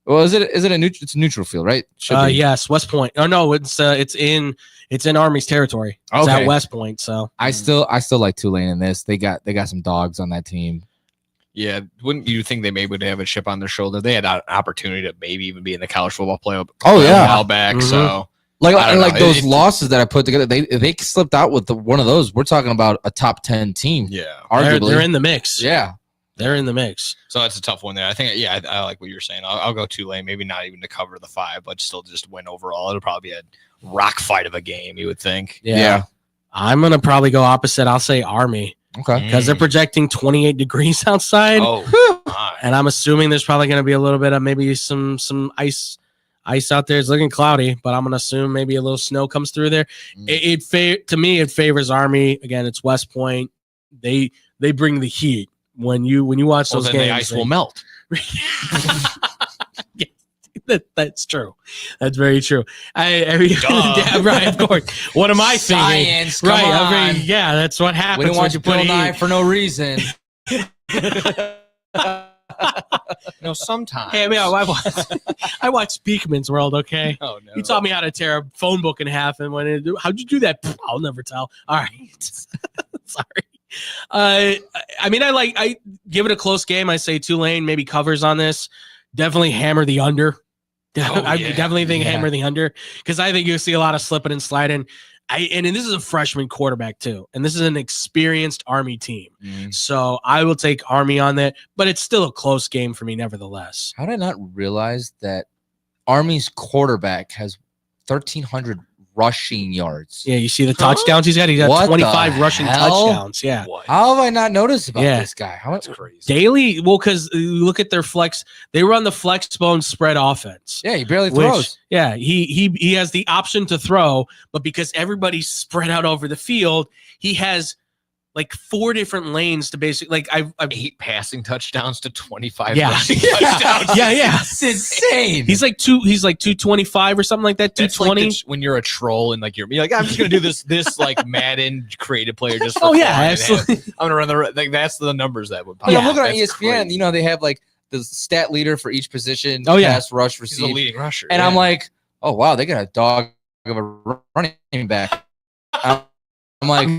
it's a neutral field, right? Yes, West Point. Oh no, it's in Army's territory. It's at West Point. So I still like Tulane in this. They got some dogs on that team. Yeah, wouldn't you think they maybe would have a chip on their shoulder? They had an opportunity to maybe even be in the college football playoff. A while back. So like those losses that I put together, they slipped out with one of those. We're talking about a top 10 team. Yeah, arguably they're in the mix. Yeah, they're in the mix. So that's a tough one there. I think. Yeah, I like what you're saying. I'll go Tulane. Maybe not even to cover the 5, but still just win overall. It'll probably be a rock fight of a game. You would think. Yeah. I'm gonna probably go opposite. I'll say Army. Okay. Because they're projecting 28 degrees outside. Oh, and I'm assuming there's probably going to be a little bit of maybe some ice out there. It's looking cloudy, but I'm going to assume maybe a little snow comes through there. To me, it favors Army. Again, it's West Point. They bring the heat. When you watch those games, the ice will melt. That's true. That's very true. Right, of course. What am I thinking? Science, come on. Yeah, that's what happens. We don't want you to put Nye for no reason. No, sometimes. Hey, I watch Beekman's World. Okay. Oh no. You taught me how to tear a phone book in half, and how'd you do that? I'll never tell. All right. Sorry. I give it a close game. I say Tulane maybe covers on this. Definitely hammer the under. I definitely think hammer the under, because I think you'll see a lot of slipping and sliding. And this is a freshman quarterback too, and this is an experienced Army team. So I will take Army on that, but it's still a close game for me nevertheless. How did I not realize that Army's quarterback has 1,300 rushing yards? Yeah, you see the touchdowns he's got? He's got What 25 the rushing hell? touchdowns. Yeah. How have I not noticed about this guy? That's crazy. Daily, because you look at their flex, they run the flex bone spread offense. Yeah, he barely throws. Yeah, he has the option to throw, but because everybody's spread out over the field, he has like 4 different lanes to basically I've 8 passing touchdowns to 25 Yeah. rushing touchdowns. Yeah. It's insane. He's like 225 or something like that. 220. Like when you're a troll and like you're like, I'm just gonna do this like Madden creative player just for Oh, fun. yeah, absolutely. I'm gonna run that's the numbers that would pop. I'm looking at That's ESPN. crazy. They have like the stat leader for each position. Oh, yeah. Pass, rush, He's receive. the leading rusher. And I'm like, oh wow, they got a dog of a running back. I'm like,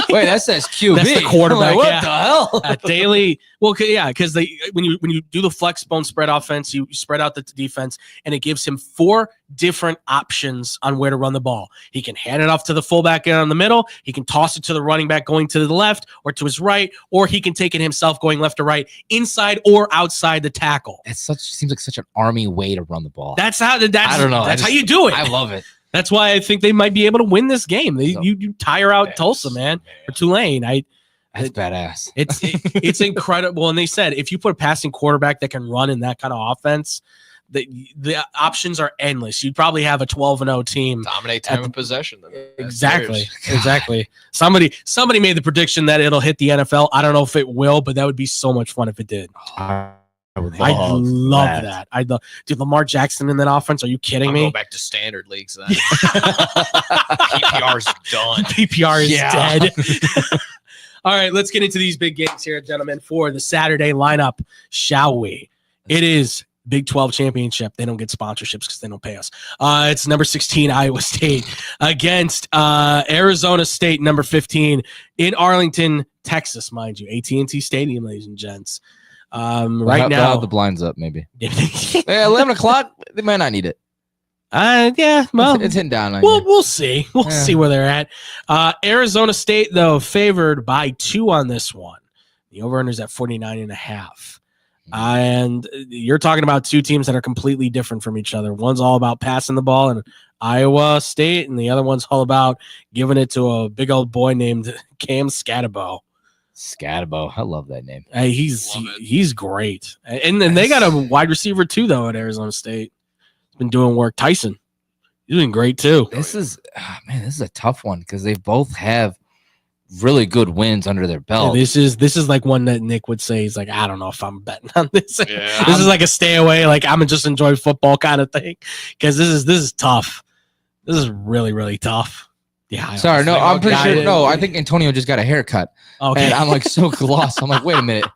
wait, that says QB. That's the quarterback. I'm like, what yeah. the hell? At Daily, because when you do the flex bone spread offense, you spread out the defense, and it gives him 4 different options on where to run the ball. He can hand it off to the fullback in the middle. He can toss it to the running back going to the left or to his right, or he can take it himself going left or right, inside or outside the tackle. It seems like such an Army way to run the ball. That's how. I don't know. That's how you do it. I love it. That's why I think they might be able to win this game. You tire out Tulsa, man, or Tulane. That's badass. It's incredible. And they said if you put a passing quarterback that can run in that kind of offense, the options are endless. You'd probably have a 12-0 team. Dominate time of possession. Exactly. Somebody made the prediction that it'll hit the NFL. I don't know if it will, but that would be so much fun if it did. I'd love that. Dude, Lamar Jackson in that offense. Are you kidding me? Go back to standard leagues then. PPR's done. PPR is dead. All right, let's get into these big games here, gentlemen, for the Saturday lineup, shall we? It is Big 12 championship. They don't get sponsorships because they don't pay us. It's number 16 Iowa State against Arizona State, number 15 in Arlington, Texas, mind you. AT&T Stadium, ladies and gents. Right now, the blinds up maybe. 11 o'clock. They might not need it. Yeah, well, it's hitting down. We'll see. We'll see where they're at. Arizona State, though, favored by 2 on this one. The over-under is at 49.5. And you're talking about 2 teams that are completely different from each other. One's all about passing the ball in Iowa State, and the other one's all about giving it to a big old boy named Cam Scatterbo. Scatabo. I love that name. He's great. And then they got a wide receiver too, though, at Arizona State. He's been doing work. Tyson. He's doing great too. This is a tough one because they both have really good wins under their belt. Yeah, this is like one that Nick would say. He's like, I don't know if I'm betting on this. This is like a stay away. Like I'm just enjoy football kind of thing because this is tough. This is really, really tough. Yeah. Sorry, no, I'm pretty sure. No, I think Antonio just got a haircut. Okay. And I'm like so lost. I'm like, wait a minute.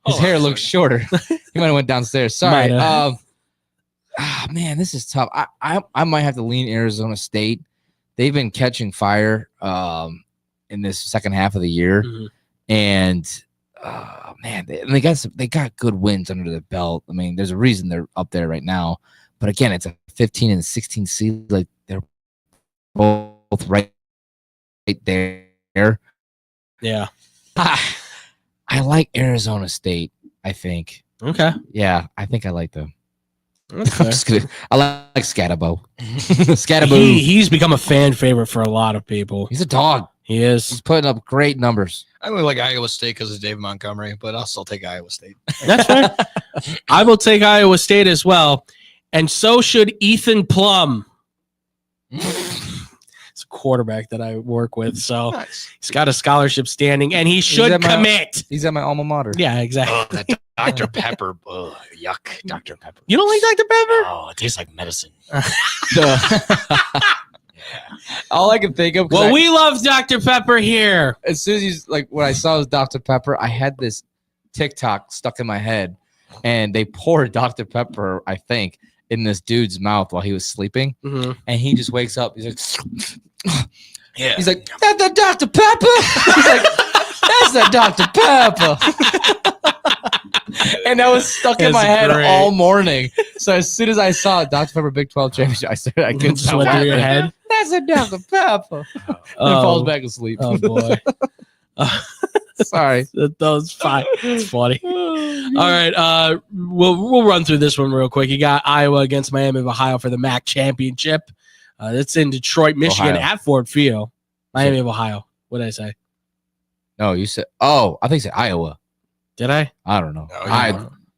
His hair looks shorter. He might have went downstairs. Sorry. Man, this is tough. I might have to lean Arizona State. They've been catching fire in this second half of the year. Mm-hmm. And man, they got good wins under the belt. I mean, there's a reason they're up there right now. But again, it's a 15 and 16 seed. Like they're both right there. Yeah. I like Arizona State, I think. Okay. Yeah, I think I like them. Okay. I'm just kidding. I like Scatabo. Scatabo. He's become a fan favorite for a lot of people. He's a dog. He is. He's putting up great numbers. I really like Iowa State because of Dave Montgomery, but I'll still take Iowa State. That's fair. I will take Iowa State as well. And so should Ethan Plum. It's a quarterback that I work with. So he's got a scholarship standing, and he should commit. He's at my alma mater. Yeah, exactly. That Dr. Pepper. Ugh, yuck. Dr. Pepper. You don't like Dr. Pepper? Oh, it tastes like medicine. All I can think of. Well, we love Dr. Pepper here. As soon as he's like, when I saw was Dr. Pepper, I had this TikTok stuck in my head, and they poured Dr. Pepper, I think, in this dude's mouth while he was sleeping, and he just wakes up. He's like, yeah. He's like, that's the Dr. Pepper. He's like, that's the Dr. Pepper. And that was stuck in my head all morning. So as soon as I saw Dr. Pepper Big 12 championship, I couldn't just went through your head. That's a Dr. Pepper. And falls back asleep. Oh boy. Sorry. That was fine. It's funny. All right. We'll run through this one real quick. You got Iowa against Miami of Ohio for the MAC championship. That's in Detroit, Michigan, at Ford Field. Miami of Ohio. What did I say? No, you said. Oh, I think you said Iowa. Did I? I don't know.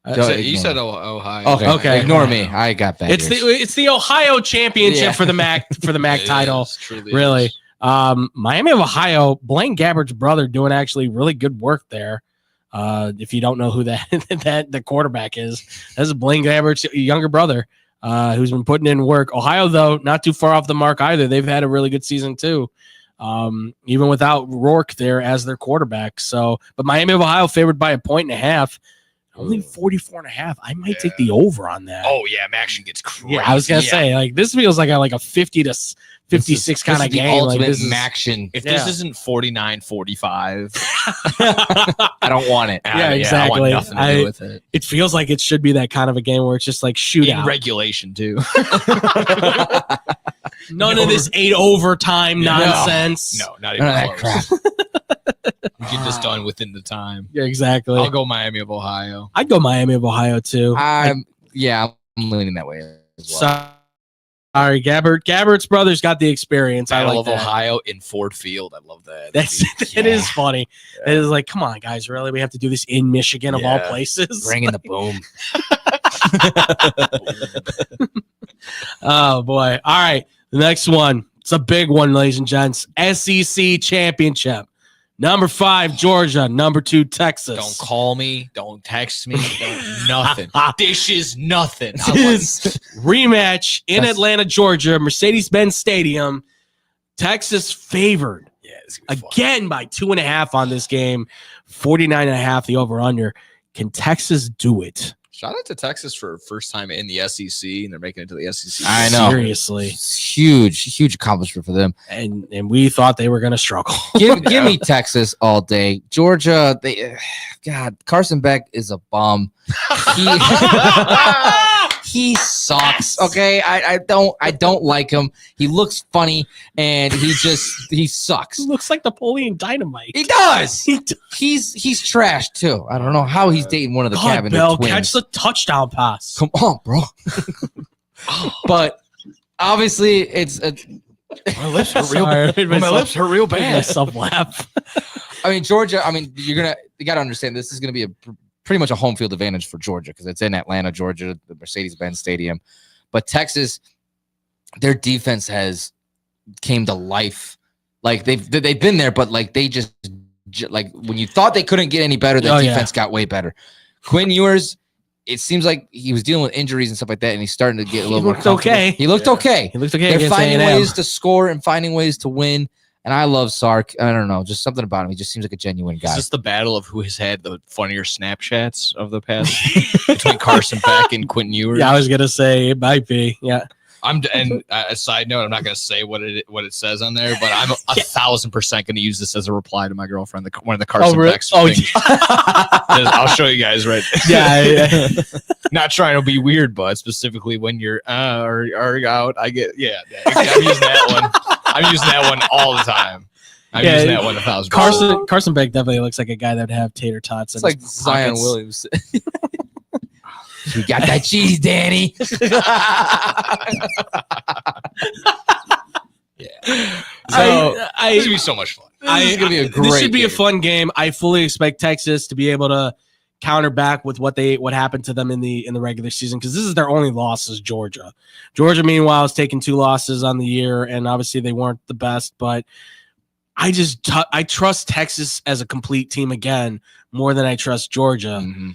You said Ohio. Okay. Ignore me. I got that. It's the Ohio championship for the MAC title. Really. Miami of Ohio, Blaine Gabbert's brother, doing actually really good work there. If you don't know who that the quarterback is, that's Blaine Gabbert's younger brother, who's been putting in work. Ohio, though, not too far off the mark either. They've had a really good season too, even without Rourke there as their quarterback. So, but Miami of Ohio favored by 1.5. Only 44.5. I might take the over on that. Oh yeah, action gets crazy. Yeah, I was gonna say, like, this feels like a 50 to 56 kind of game. Ultimate like, this is action. If this isn't 49-45, I don't want it. Yeah, exactly. I want nothing to do with it. It feels like it should be that kind of a game where it's just like shootout. In regulation too. None of this 8 overtime nonsense. No, not even close. We get this done within the time. Yeah, exactly. I'll go Miami of Ohio. I'd go Miami of Ohio too. I'm leaning that way as well. Sorry, Gabbert's brothers got the experience. Battle I like of that. Ohio in Ford Field. I love that. It is funny. It is like, come on, guys, really? We have to do this in Michigan of all places. Bring in the boom. Oh boy! All right, the next one. It's a big one, ladies and gents. SEC championship. Number 5, Georgia. Number 2, Texas. Don't call me. Don't text me. Nothing. This is nothing. This rematch in Atlanta, Georgia, Mercedes-Benz Stadium. Texas favored again by 2.5 on this game. 49.5 the over/under. Can Texas do it? Shout out to Texas for first time in the SEC, and they're making it to the SEC. I know. Seriously. It's huge accomplishment for them. And we thought they were going to struggle. Give me Texas all day. Georgia, Carson Beck is a bum. He sucks. Okay, I don't like him. He looks funny, and he sucks. He looks like Napoleon Dynamite. He does. He's trash too. I don't know how he's dating one of the Cabinet Bell, twins. catch the touchdown pass. Come on, bro. But obviously, it's My lips hurt real bad. My lips hurt real bad. Myself laugh. I mean, Georgia. I mean, you got to understand this is gonna be pretty much a home field advantage for Georgia because it's in Atlanta, Georgia, the Mercedes-Benz Stadium. But Texas, their defense has came to life. Like they've been there, but like they just like when you thought they couldn't get any better, their defense got way better. Quinn Ewers, it seems like he was dealing with injuries and stuff like that, and he's starting to get a little more comfortable. Okay. He looked okay. He looked okay. They're finding ways to score and finding ways to win. And I love Sark. I don't know, just something about him. He just seems like a genuine guy. Is this the battle of who has had the funnier Snapchats of the past between Carson Beck and Quentin Ewers? Yeah, I was gonna say it might be. Yeah. A side note, I'm not gonna say what it says on there, but I'm 1,000% gonna use this as a reply to my girlfriend. One of the Carson Beck's things. I'll show you guys right. Yeah. Not trying to be weird, but specifically when you're are out, I get I'm using that one. I'm using that one all the time. I'm using that one 1,000%. Carson Beck definitely looks like a guy that would have tater tots. It's like Zion Williams. You got that cheese, Danny. Yeah. So this is gonna be so much fun. This is gonna be a great. This should be a fun game. I fully expect Texas to be able to counter back with what happened to them in the regular season because this is their only loss is Georgia. Georgia, meanwhile, has taken 2 losses on the year, and obviously they weren't the best, but I trust Texas as a complete team again more than I trust Georgia. Mm-hmm.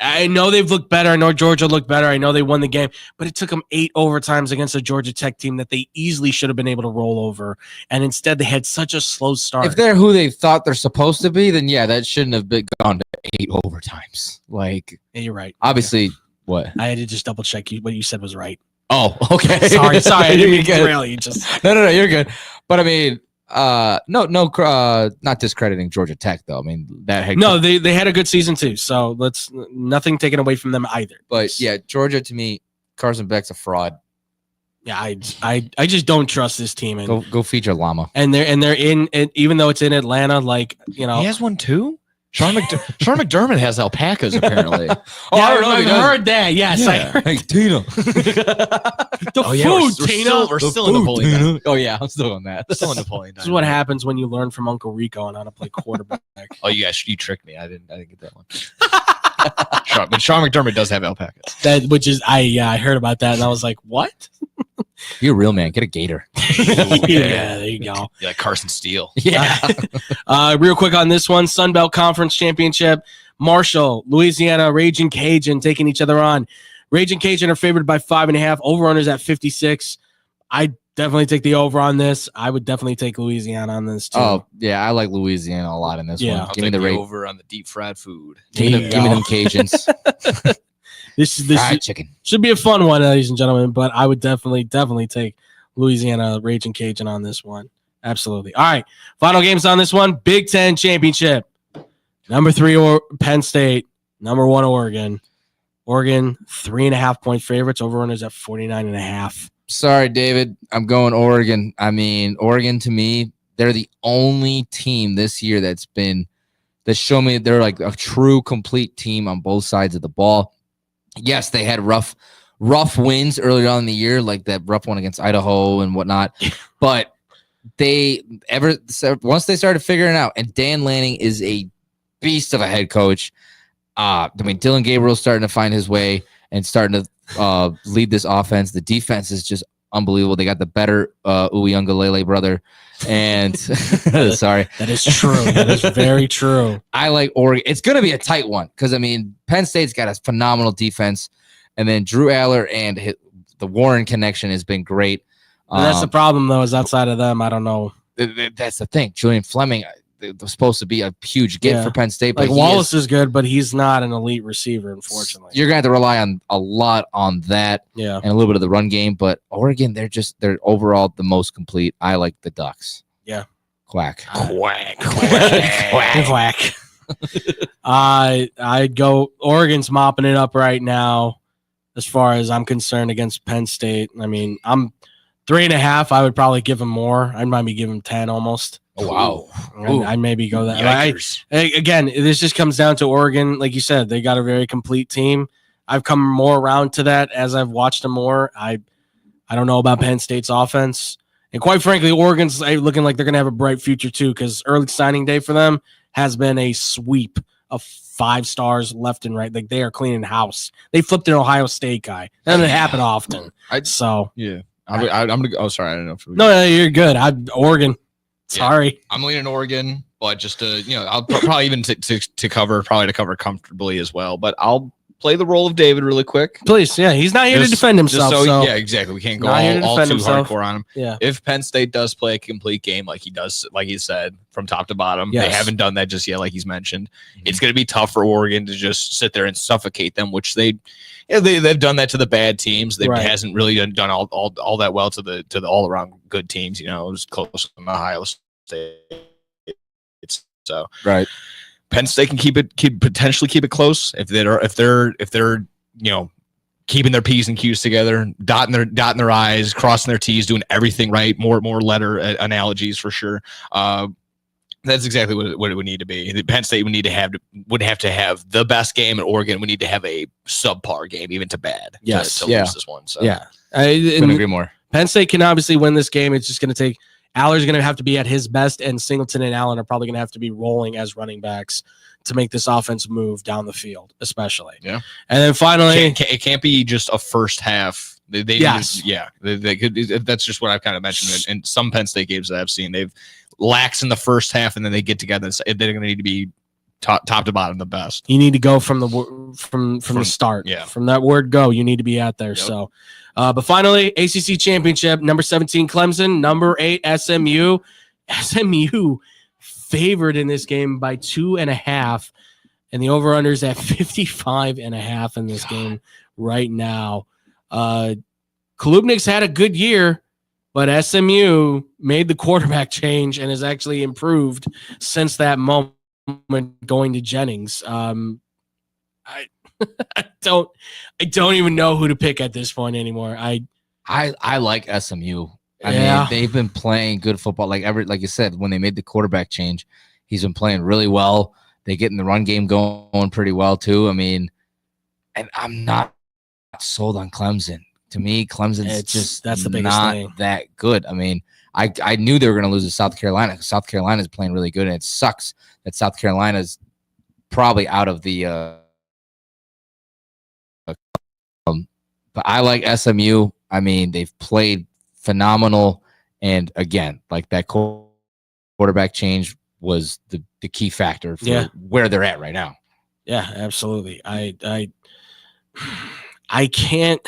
I know they've looked better. I know Georgia looked better. I know they won the game, but it took them 8 overtimes against a Georgia Tech team that they easily should have been able to roll over. And instead, they had such a slow start. If they're who they thought they're supposed to be, then yeah, that shouldn't have gone to 8 overtimes. Like, yeah, you're right. Obviously, what? I had to just double check what you said was right. Oh, okay. Sorry. I didn't mean to derail you. No, you're good. But I mean, not discrediting Georgia Tech though. I mean they had a good season too. So nothing taken away from them either. But yeah, Georgia to me, Carson Beck's a fraud. Yeah, I just don't trust this team. And go feed your llama. And they're in even though it's in Atlanta, like he has one too. Sean McDermott has alpacas apparently. I heard that. Yes, yeah. I heard. Hey, Tina. Tina. We're still in Napoleon. Oh yeah, I'm still on that. Still in Napoleon. This is what happens when you learn from Uncle Rico on how to play quarterback. Oh, you tricked me. I didn't get that one. But Sean McDermott does have alpacas. I heard about that and I was like, what? You're a real man. Get a gator. Yeah, there you go. Yeah, like Carson Steele. Yeah. Real quick on this one, Sun Belt Conference Championship. Marshall, Louisiana, Raging Cajun taking each other on. Raging Cajun are favored by 5.5. Over-unders at 56. I definitely take the over on this. I would definitely take Louisiana on this too. Oh, yeah. I like Louisiana a lot in this one. Give me the over on the deep fried food. Give me them Cajuns. This chicken should be a fun one, ladies and gentlemen, but I would definitely take Louisiana Raging Cajun on this one. Absolutely. All right. Final games on this one. Big Ten Championship. Number 3, Penn State. Number 1, Oregon. Oregon, 3.5-point favorites. Over-runners at 49.5. Sorry, David. I'm going Oregon. I mean, Oregon, to me, they're the only team this year that show me they're like a true, complete team on both sides of the ball. Yes, they had rough wins earlier on in the year, like that rough one against Idaho and whatnot. But once they started figuring it out, and Dan Lanning is a beast of a head coach. I mean, Dylan Gabriel's starting to find his way and starting to lead this offense. The defense is just unbelievable. They got the better Uyunglele brother. And sorry. That is true. That is very true. I like Oregon. It's going to be a tight one because, I mean, Penn State's got a phenomenal defense. And then Drew Aller and the Warren connection has been great. That's the problem, though, is outside of them, I don't know. That's the thing. Julian Fleming was supposed to be a huge get for Penn State. But like Wallace is good, but he's not an elite receiver, unfortunately. You're going to have to rely on a lot on that and a little bit of the run game. But Oregon, they're overall the most complete. I like the Ducks. Yeah. Quack. Quack. Quack. Quack. I'd go Oregon's mopping it up right now as far as I'm concerned against Penn State. I mean, I'm 3.5. I would probably give them more. I'd maybe give them 10 almost. Oh, wow. I'd maybe go that. Again, this just comes down to Oregon. Like you said, they got a very complete team. I've come more around to that as I've watched them more. I don't know about Penn State's offense. And quite frankly, Oregon's looking like they're going to have a bright future too, because early signing day for them has been a sweep of 5 stars left and right. Like they are cleaning house. They flipped an Ohio State guy. That doesn't happen often. I'm gonna go. Oh, sorry, I don't know. No, you're good. Oregon. Sorry, I'm leaning Oregon, but just to I'll probably even to cover comfortably as well. But I'll play the role of David really quick. Please, yeah, he's not here to defend himself. Yeah, exactly. We can't go all too hardcore on him. Yeah. If Penn State does play a complete game like he said, from top to bottom, Yes. they haven't done that just yet, like he's mentioned. It's going to be tough for Oregon to just sit there and suffocate them, which they've done that to the bad teams. They hasn't really done all that well to the all around good teams. It was close to Ohio State. So right. Penn State can potentially keep it close if they're keeping their P's and Q's together, dotting their I's, crossing their T's, doing everything right. More letter analogies for sure. That's exactly what it would need to be. Penn State would have to have the best game, and Oregon would need to have a subpar game, even to bad. Yes, to lose this one. So yeah, couldn't agree more. Penn State can obviously win this game. It's just going to take. Aller's going to have to be at his best, and Singleton and Allen are probably going to have to be rolling as running backs to make this offense move down the field, especially. Yeah. And then finally, it can't be just a first half. They could. That's just what I've kind of mentioned in some Penn State games that I've seen. They've lax in the first half, and then they get together. They're going to need to be top to bottom the best. You need to go from the start. Yeah. From that word go, you need to be out there. Yep. So. But finally, ACC championship, number 17 Clemson, number 8 SMU. SMU favored in this game by 2.5, and the over/under is at 55.5 in this game right now. Klubnik's had a good year, but SMU made the quarterback change and has actually improved since that moment going to Jennings. I don't even know who to pick at this point anymore. I like SMU. I mean, they've been playing good football. Like you said, when they made the quarterback change, he's been playing really well. They getting the run game going pretty well too. I mean, and I'm not sold on Clemson. To me, Clemson's that's the biggest thing. That good. I mean, I knew they were going to lose to South Carolina. South Carolina is playing really good, and it sucks that South Carolina's probably out of the. But I like SMU. I mean, they've played phenomenal, and again, like that quarterback change was the key factor for where they're at right now. Yeah, absolutely. I can't.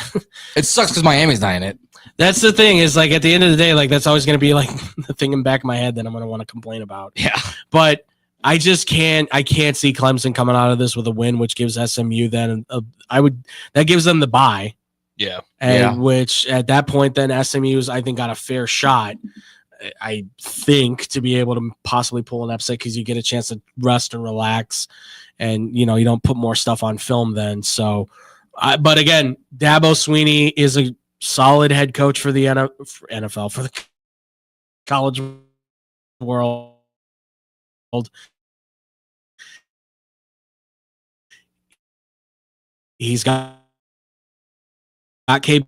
It sucks because Miami's not in it. That's the thing is like at the end of the day, like that's always going to be like the thing in the back of my head that I'm going to want to complain about. Yeah, but I just can't. I can't see Clemson coming out of this with a win, which gives SMU then that gives them the bye. Yeah, and which at that point then SMU's I think got a fair shot. I think to be able to possibly pull an upset because you get a chance to rest and relax, and you don't put more stuff on film then. So, but again, Dabo Swinney is a solid head coach for the NFL, for the college world. He's got Caleb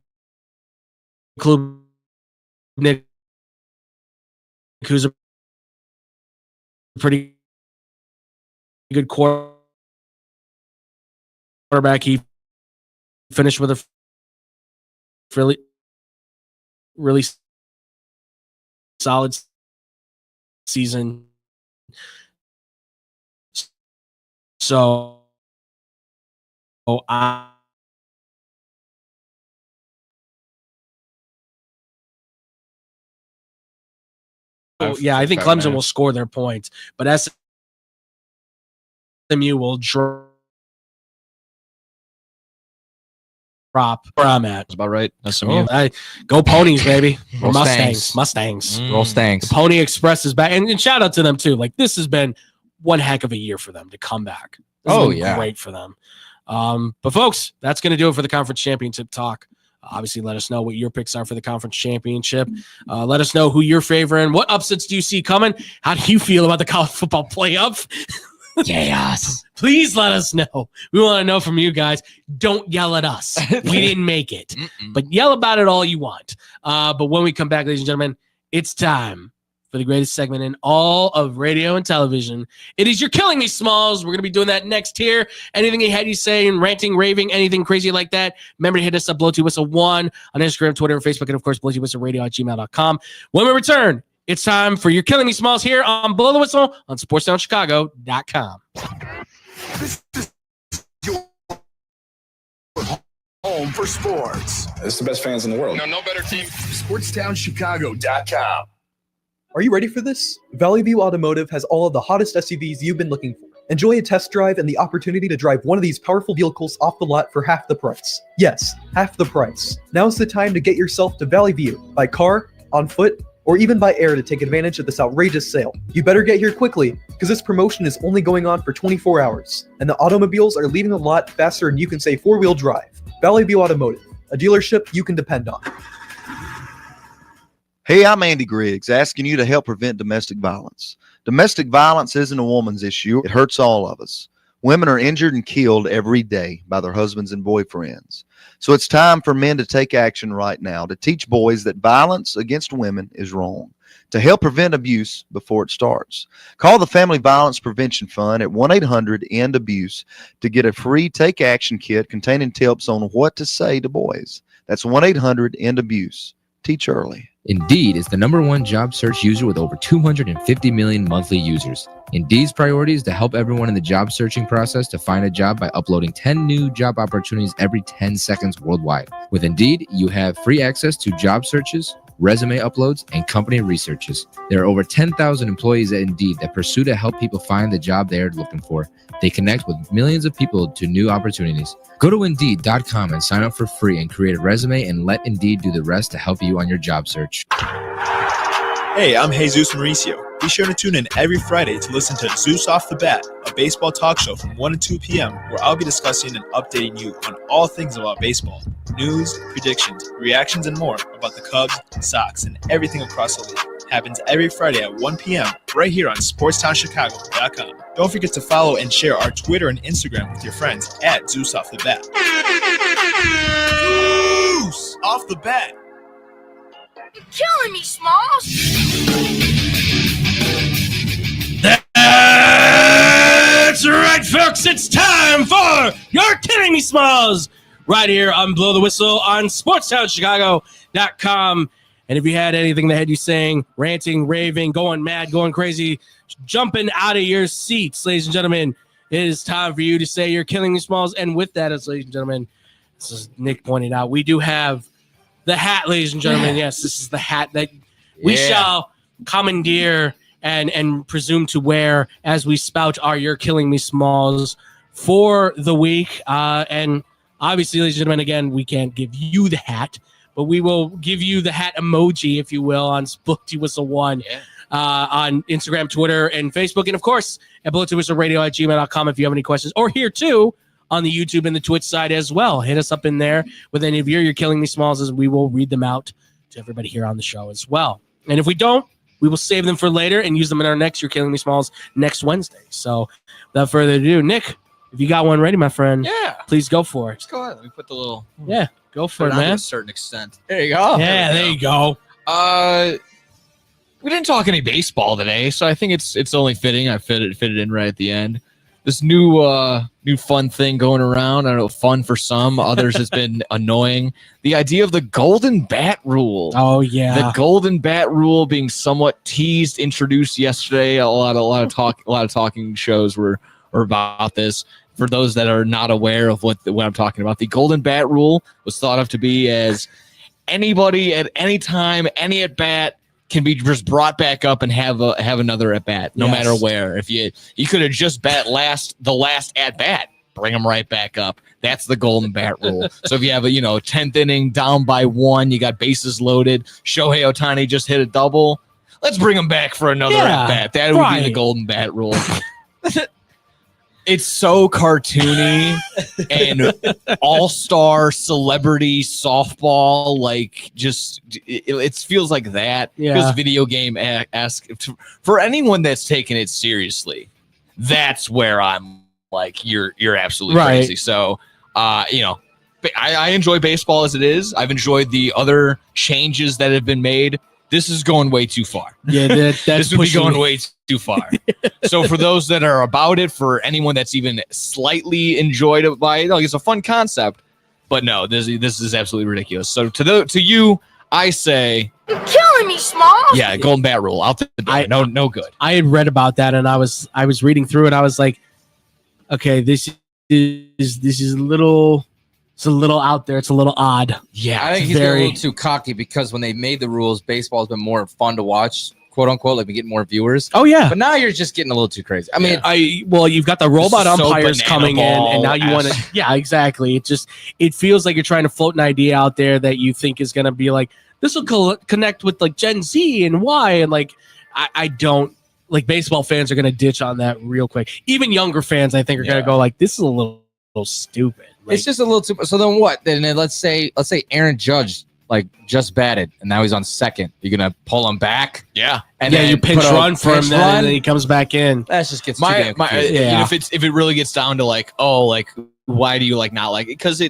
Klubnik, who's a pretty good quarterback. He finished with a really solid season. So I think Clemson will score their points, but SMU will drop where I'm at. That's about right. SMU. Go Ponies, baby. Roll Mustangs. Roll Stangs. The Pony Express is back. And shout out to them, too. Like, this has been one heck of a year for them to come back. This has been great for them. But, folks, that's going to do it for the conference championship talk. Obviously, let us know what your picks are for the conference championship. Let us know who you're favoring. What upsets do you see coming? How do you feel about the college football playoff? Chaos. Please let us know. We want to know from you guys. Don't yell at us. We didn't make it. But yell about it all you want. But when we come back, ladies and gentlemen, it's time for the greatest segment in all of radio and television. It is You're Killing Me, Smalls. We're going to be doing that next here. Anything he had you saying, ranting, raving, anything crazy like that, remember to hit us up, Blow to Whistle 1 on Instagram, Twitter, and Facebook, and of course, blowtowhistleradio@gmail.com. When we return, it's time for You're Killing Me, Smalls here on Blow the Whistle on SportsTownChicago.com. This is your home for sports. It's the best fans in the world. No better team. SportsTownChicago.com. Are you ready for this? Valley View Automotive has all of the hottest SUVs you've been looking for. Enjoy a test drive and the opportunity to drive one of these powerful vehicles off the lot for half the price. Yes, half the price. Now's the time to get yourself to Valley View by car, on foot, or even by air to take advantage of this outrageous sale. You better get here quickly, because this promotion is only going on for 24 hours, and the automobiles are leaving the lot faster than you can say four-wheel drive. Valley View Automotive, a dealership you can depend on. Hey, I'm Andy Griggs, asking you to help prevent domestic violence. Domestic violence isn't a woman's issue. It hurts all of us. Women are injured and killed every day by their husbands and boyfriends. So it's time for men to take action right now to teach boys that violence against women is wrong, to help prevent abuse before it starts. Call the Family Violence Prevention Fund at 1-800-END-ABUSE to get a free Take Action kit containing tips on what to say to boys. That's 1-800-END-ABUSE. Teach early. Indeed is the #1 job search user with over 250 million monthly users. Indeed's priority is to help everyone in the job searching process to find a job by uploading 10 new job opportunities every 10 seconds worldwide. With Indeed, you have free access to job searches, resume uploads, and company researches. There are over 10,000 employees at Indeed that pursue to help people find the job they are looking for. They connect with millions of people to new opportunities. Go to Indeed.com and sign up for free and create a resume and let Indeed do the rest to help you on your job search. Hey, I'm Jesus Mauricio. Be sure to tune in every Friday to listen to Zeus Off the Bat, a baseball talk show from 1 to 2 p.m. where I'll be discussing and updating you on all things about baseball, news, predictions, reactions, and more about the Cubs, Sox, and everything across the league. Happens every Friday at 1 p.m. right here on SportsTownChicago.com. Don't forget to follow and share our Twitter and Instagram with your friends at Zeus Off the Bat. Zeus Off the Bat. You're killing me, Smalls. That's right, folks. It's time for You're Killing Me, Smalls, right here on Blow the Whistle on SportsTownChicago.com. And if you had anything that had you saying, ranting, raving, going mad, going crazy, jumping out of your seats, ladies and gentlemen, it is time for you to say You're Killing Me, Smalls. And with that, as ladies and gentlemen, this is Nick pointed out, we do have the hat, ladies and gentlemen. Yes, this is the hat that we shall commandeer and presume to wear as we spout our You're Killing Me, Smalls for the week. And obviously, ladies and gentlemen, again, we can't give you the hat, but we will give you the hat emoji, if you will, on Split Whistle 1 on Instagram, Twitter, and Facebook. And, of course, at blowtowhistleradio@gmail.com if you have any questions. Or here, too, on the YouTube and the Twitch side as well. Hit us up in there with any of You're Killing Me, Smalls, as we will read them out to everybody here on the show as well. And if we don't, we will save them for later and use them in our next You're Killing Me, Smalls next Wednesday. So without further ado, Nick, if you got one ready, my friend, please go for it. Just go ahead. Let me put the little. Yeah, go for it, man. To a certain extent. There you go. Yeah, there you go. We didn't talk any baseball today, so I think it's only fitting. I fit it in right at the end. This new fun thing going around. I don't know, fun for some. Others has been annoying. The idea of the golden bat rule. Oh yeah, the golden bat rule being somewhat teased, introduced yesterday. A lot of talking shows were about this. For those that are not aware of what I'm talking about, the golden bat rule was thought of to be as anybody at any time, any at bat, can be just brought back up and have another at bat, no matter where. If you could have just the last at bat, bring them right back up. That's the golden bat rule. So if you have a 10th inning down by 1, you got bases loaded, Shohei Ohtani just hit a double, let's bring him back for another at bat. That would be the golden bat rule. It's so cartoony and all-star celebrity softball, like it feels like that. Yeah. It feels video game-esque. For anyone that's taking it seriously, that's where I'm like, you're absolutely crazy. So, I enjoy baseball as it is. I've enjoyed the other changes that have been made this is going way too far. Yeah, that's this would be pushing going me. way too far. So for those that are about it, for anyone that's even slightly enjoyed it by it, like, it's a fun concept, but no, this is absolutely ridiculous. So to you, I say, You're killing me, Smalls. yeah, golden bat rule out the door. No good. I had read about that, and I was reading through it. I was like, okay, this is a little. It's a little out there. It's a little odd. Yeah, I think he's getting a little too cocky because when they made the rules, baseball has been more fun to watch, quote unquote. Like we get more viewers. Oh yeah, but now you're just getting a little too crazy. I mean, you've got the robot so umpires coming in, and now you want to. Yeah, exactly. It feels like you're trying to float an idea out there that you think is going to be like this will connect with like Gen Z and Y, and like I don't like baseball fans are going to ditch on that real quick. Even younger fans, I think, are going to go like this is a little stupid. Like, it's just a little too. So then what? Then let's say Aaron Judge like just batted and now he's on second. You're gonna pull him back. Yeah, and yeah, you pinch run for him, and then he comes back in. That just gets my. too damn You know, if it really gets down to like, oh, like why do you like not like it? Because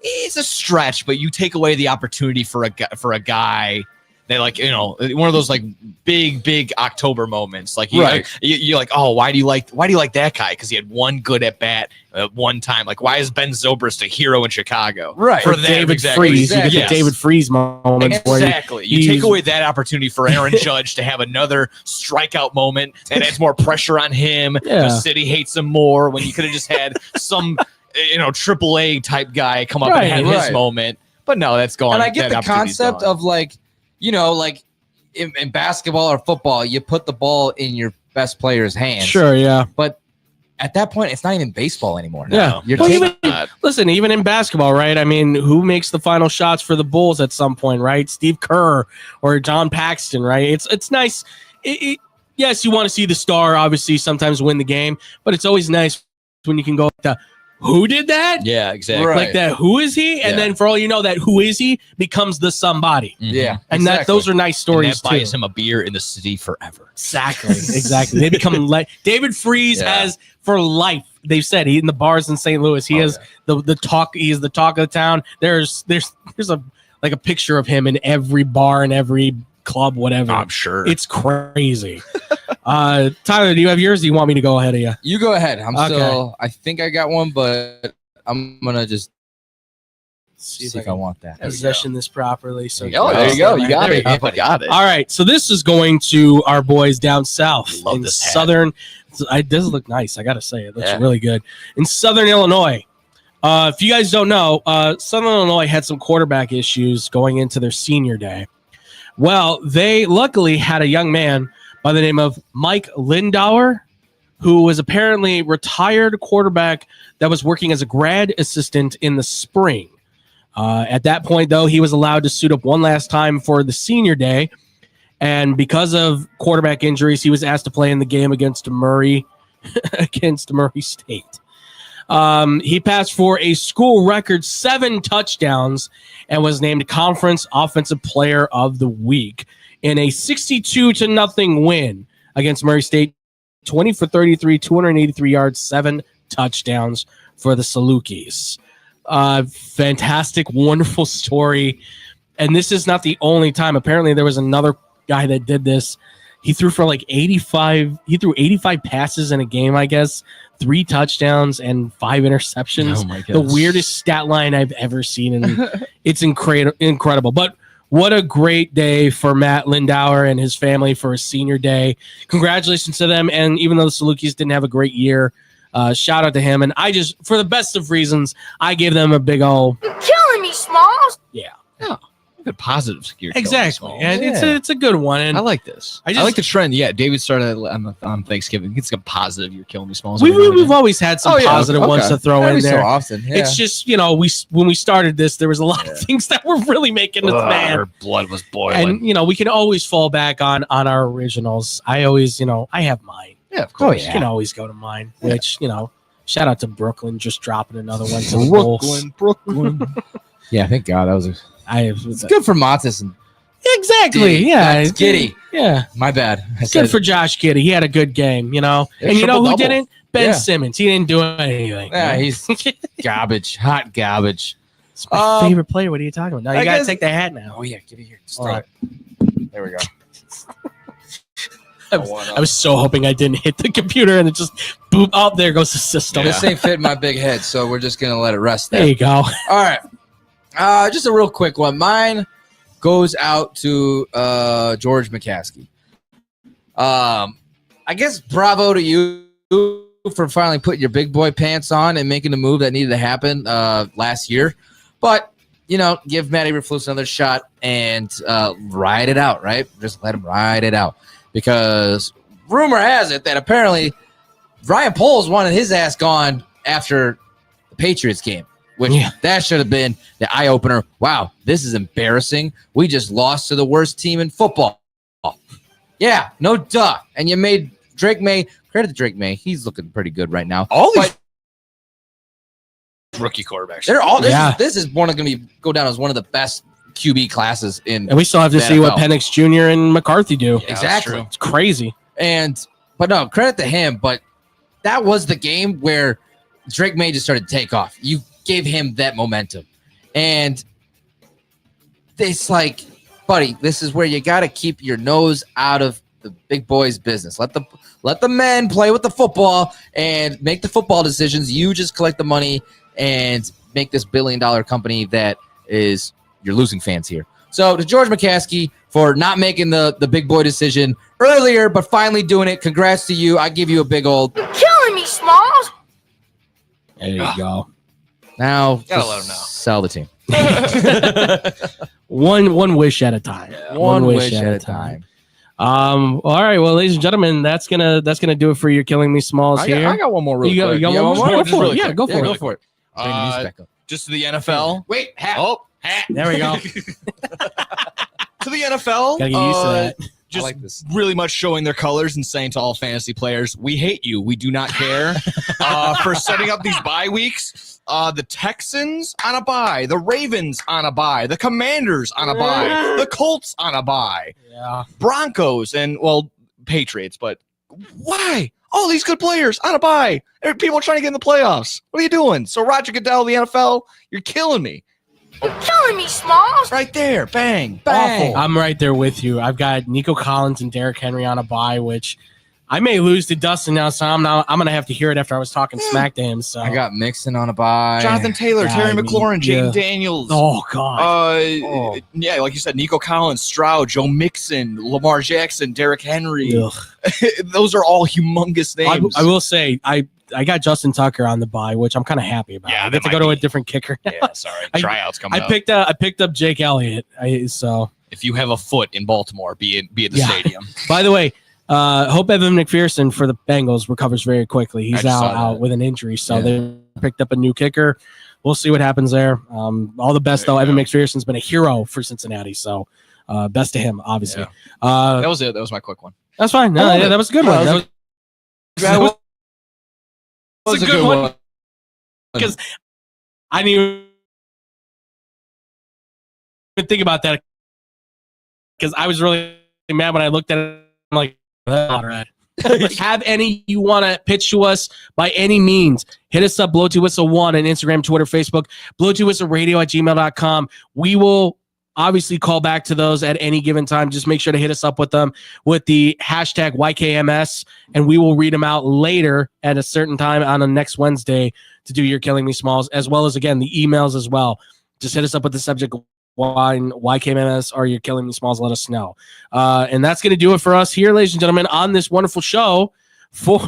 it's a stretch, but you take away the opportunity for a guy. They like, you know, one of those like big October moments. Like you're like, oh, why do you like that guy? Because he had one good at bat one time. Like, why is Ben Zobrist a hero in Chicago? Right. For David Freese, you get the David Freese moments. Exactly. You take away that opportunity for Aaron Judge to have another strikeout moment, and adds more pressure on him. Yeah. The city hates him more when you could have just had some, AAA type guy come up and have his moment. But no, that's gone. And I get the concept of like, like in basketball or football, you put the ball in your best player's hands. Sure, yeah. But at that point, it's not even baseball anymore. Yeah. Listen, even in basketball, right? I mean, who makes the final shots for the Bulls at some point, right? Steve Kerr or John Paxton, right? It's nice. Yes, you want to see the star, obviously, sometimes win the game, but it's always nice when you can go to who did that? Yeah, exactly. Like that. Who is he? And then for all you know, that who is he becomes the somebody. Yeah, and those are nice stories. And that buys him a beer in the city forever. Exactly. They become David Freese has for life. They've said he in the bars in St. Louis. He has the talk. He is the talk of the town. There's a picture of him in every bar and every club, whatever. I'm sure it's crazy. Tyler, do you have yours? Do you want me to go ahead of you? You go ahead. I think I got one, but I'm gonna just see if I want that. Position this properly. So there you go. You got it. Got it. All right. So this is going to our boys down south in southern. It does look nice. I gotta say, it looks really good in Southern Illinois. If you guys don't know, Southern Illinois had some quarterback issues going into their senior day. Well, they luckily had a young man by the name of Mike Lindauer, who was apparently retired quarterback that was working as a grad assistant in the spring. At that point, though, he was allowed to suit up one last time for the senior day. And because of quarterback injuries, he was asked to play in the game against Murray State. He passed for a school record 7 touchdowns and was named Conference Offensive Player of the Week in a 62-0 win against Murray State. 20 for 33, 283 yards, 7 touchdowns for the Salukis. Fantastic, wonderful story. And this is not the only time. Apparently, there was another guy that did this. He threw for like 85. He threw 85 passes in a game, I guess. 3 touchdowns and 5 interceptions. Oh my the weirdest stat line I've ever seen. And it's incredible. But what a great day for Matt Lindauer and his family for his senior day. Congratulations to them. And even though the Salukis didn't have a great year, shout out to him. And I just, for the best of reasons, I gave them a big old. You're killing me, Smalls. Yeah. Good positives here. Exactly. And it's a good one. And I like this. I like the trend. Yeah, David started on Thanksgiving. It's a positive. You're killing me, Smalls. We've always had some positive ones to throw in there. So often. Yeah. It's just, when we started this, there was a lot of things that were really making us mad. Our blood was boiling. And, we can always fall back on our originals. I always, I have mine. Yeah, of course. You can always go to mine, which, shout out to Brooklyn just dropping another one to the Bulls. Brooklyn. Yeah, thank God. That was it's good for Montes and exactly. It's Giddy. Yeah, my bad. Good for Josh Giddy. He had a good game, And you know who didn't? Ben Simmons. He didn't do anything. Yeah, he's garbage. Hot garbage. It's my favorite player. What are you talking about? Now you got to take the hat now. Oh yeah, get it here. All right. There There we go. I was so hoping I didn't hit the computer and it just boop. Oh, there goes the system. This ain't fit my big head, so we're just gonna let it rest there. There you go. All right. Just a real quick one. Mine goes out to George McCaskey. I guess bravo to you for finally putting your big boy pants on and making the move that needed to happen last year. But, give Matt Eberflus another shot and ride it out, right? Just let him ride it out. Because rumor has it that apparently Ryan Poles wanted his ass gone after the Patriots game, which that should have been the eye-opener. Wow, this is embarrassing. We just lost to the worst team in football. Yeah, no duh. And you made Drake May, credit to Drake May. He's looking pretty good right now. All these rookie quarterbacks. They're all this is one of going to go down as one of the best QB classes in. And we still have to see NFL. what Penix Jr. and McCarthy do. Yeah, exactly. It's crazy. But no, credit to him. But that was the game where Drake May just started to take off. You gave him that momentum. And it's like, buddy, this is where you got to keep your nose out of the big boys' business. Let the men play with the football and make the football decisions. You just collect the money and make this $1 billion company that is you're losing fans here. So to George McCaskey for not making the big boy decision earlier, but finally doing it. Congrats to you. I give you a big old Killing me, Smalls. There you go. Now Gotta let him know. Sell the team. One wish at a time. One wish at a time. All right, well, ladies and gentlemen, that's gonna do it for your Killing Me Smalls here. I got one more. You got one more? Go for it. Yeah, go for it. Go for it. Bring the music back up. Just to the NFL. Wait, hat. Oh, hat. There we go. To the NFL. Gotta get used to that. Just like this. really much showing their colors and saying to all fantasy players, we hate you. We do not care for setting up these bye weeks. The Texans on a bye. The Ravens on a bye. The Commanders on a bye. The Colts on a bye. Yeah. Broncos and, Patriots. But why? All these good players on a bye. There are people trying to get in the playoffs. What are you doing? So Roger Goodell, the NFL, you're killing me. You're killing me, Smalls. Right there. Bang. Bang. I'm right there with you. I've got Nico Collins and Derrick Henry on a bye, which I may lose to Dustin now, so I'm gonna have to hear it after I was talking smack to him. So I got Mixon on a bye. Jonathan Taylor, Terry McLaurin, Jaden Daniels. Oh God. Yeah, like you said, Nico Collins, Stroud, Joe Mixon, Lamar Jackson, Derrick Henry. Those are all humongous names. I will say I got Justin Tucker on the bye, which I'm kind of happy about. Yeah, I get to go to a different kicker. Yeah, sorry. Tryouts coming up. I picked up Jake Elliott. So if you have a foot in Baltimore, be at the stadium. By the way, hope Evan McPherson for the Bengals recovers very quickly. He's out with an injury, so they picked up a new kicker. We'll see what happens there. All the best though. Evan McPherson's been a hero for Cincinnati, so best to him, obviously. That was it. That was my quick one. That's fine. No, that was a good one. That was a good one because I didn't even think about that because I was really mad when I looked at it. I'm like, all right. Have any you want to pitch to us by any means, hit us up, Blow2Whistle1 on Instagram, Twitter, Facebook, blow2whistleradio@gmail.com. We will obviously call back to those at any given time. Just make sure to hit us up with them with the hashtag YKMS, and we will read them out later at a certain time on the next Wednesday to do your Killing Me Smalls, as well as, again, the emails as well. Just hit us up with the subject YKMS or your Killing Me Smalls. Let us know. And that's going to do it for us here, ladies and gentlemen, on this wonderful show. You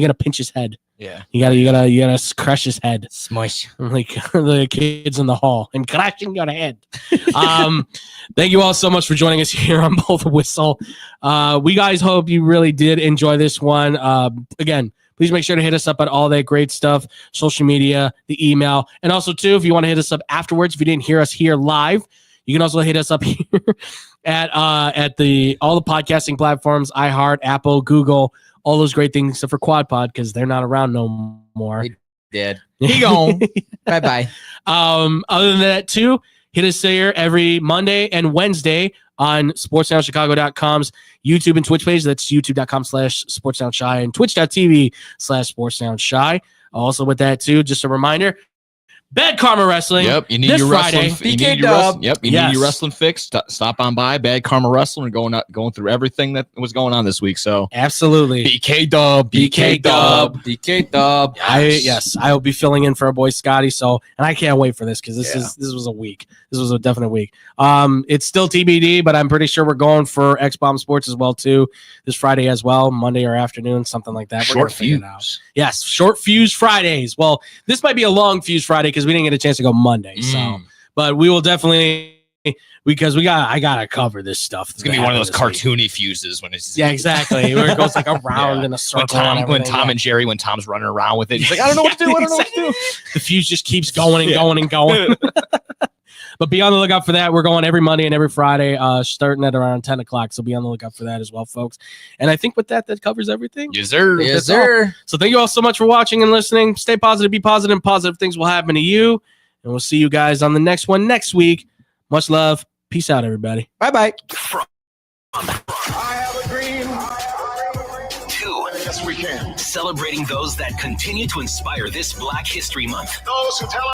got to pinch his head. Yeah, you gotta crush his head, smush like the kids in the hall, and crashing your head. Thank you all so much for joining us here on Blow the Whistle. We guys hope you really did enjoy this one. Again, please make sure to hit us up at all that great stuff, social media, the email, and also too, if you want to hit us up afterwards, if you didn't hear us here live, you can also hit us up here at all the podcasting platforms, iHeart, Apple, Google. All those great things except for QuadPod because they're not around no more. Dead. He gone. Bye-bye. Other than that, too, hit us here every Monday and Wednesday on SportsNowChicago.com's YouTube and Twitch page. That's youtube.com/SportsNowShy and twitch.tv/SportsNowShy. Also with that, too, just a reminder, Bad Karma Wrestling. Yep, you need this your Friday. wrestling. You need your wrestling fix. Stop on by Bad Karma Wrestling and going through everything that was going on this week. So absolutely, BK Dub. Yes, I will be filling in for our boy Scotty. So, and I can't wait for this because this was a week. This was a definite week. It's still TBD, but I'm pretty sure we're going for X-Bomb Sports as well too this Friday as well, Monday or afternoon, something like that. Short fuse. Yes, short fuse Fridays. Well, this might be a long fuse Friday because we didn't get a chance to go Monday. So, but we will definitely, because I gotta cover this stuff. It's gonna be one of those cartoony fuses when it's exactly where it goes like around in a circle. When Tom and Jerry, when Tom's running around with it, he's like, I don't know what to do. I don't know what to do. The fuse just keeps going and going and going. But be on the lookout for that. We're going every Monday and every Friday, starting at around 10 o'clock. So be on the lookout for that as well, folks. And I think with that covers everything. Yes, sir. Yes, sir. So thank you all so much for watching and listening. Stay positive, be positive, and positive things will happen to you. And we'll see you guys on the next one next week. Much love. Peace out, everybody. Bye-bye. I have a dream. 2. Yes, we can. Celebrating those that continue to inspire this Black History Month. Those who tell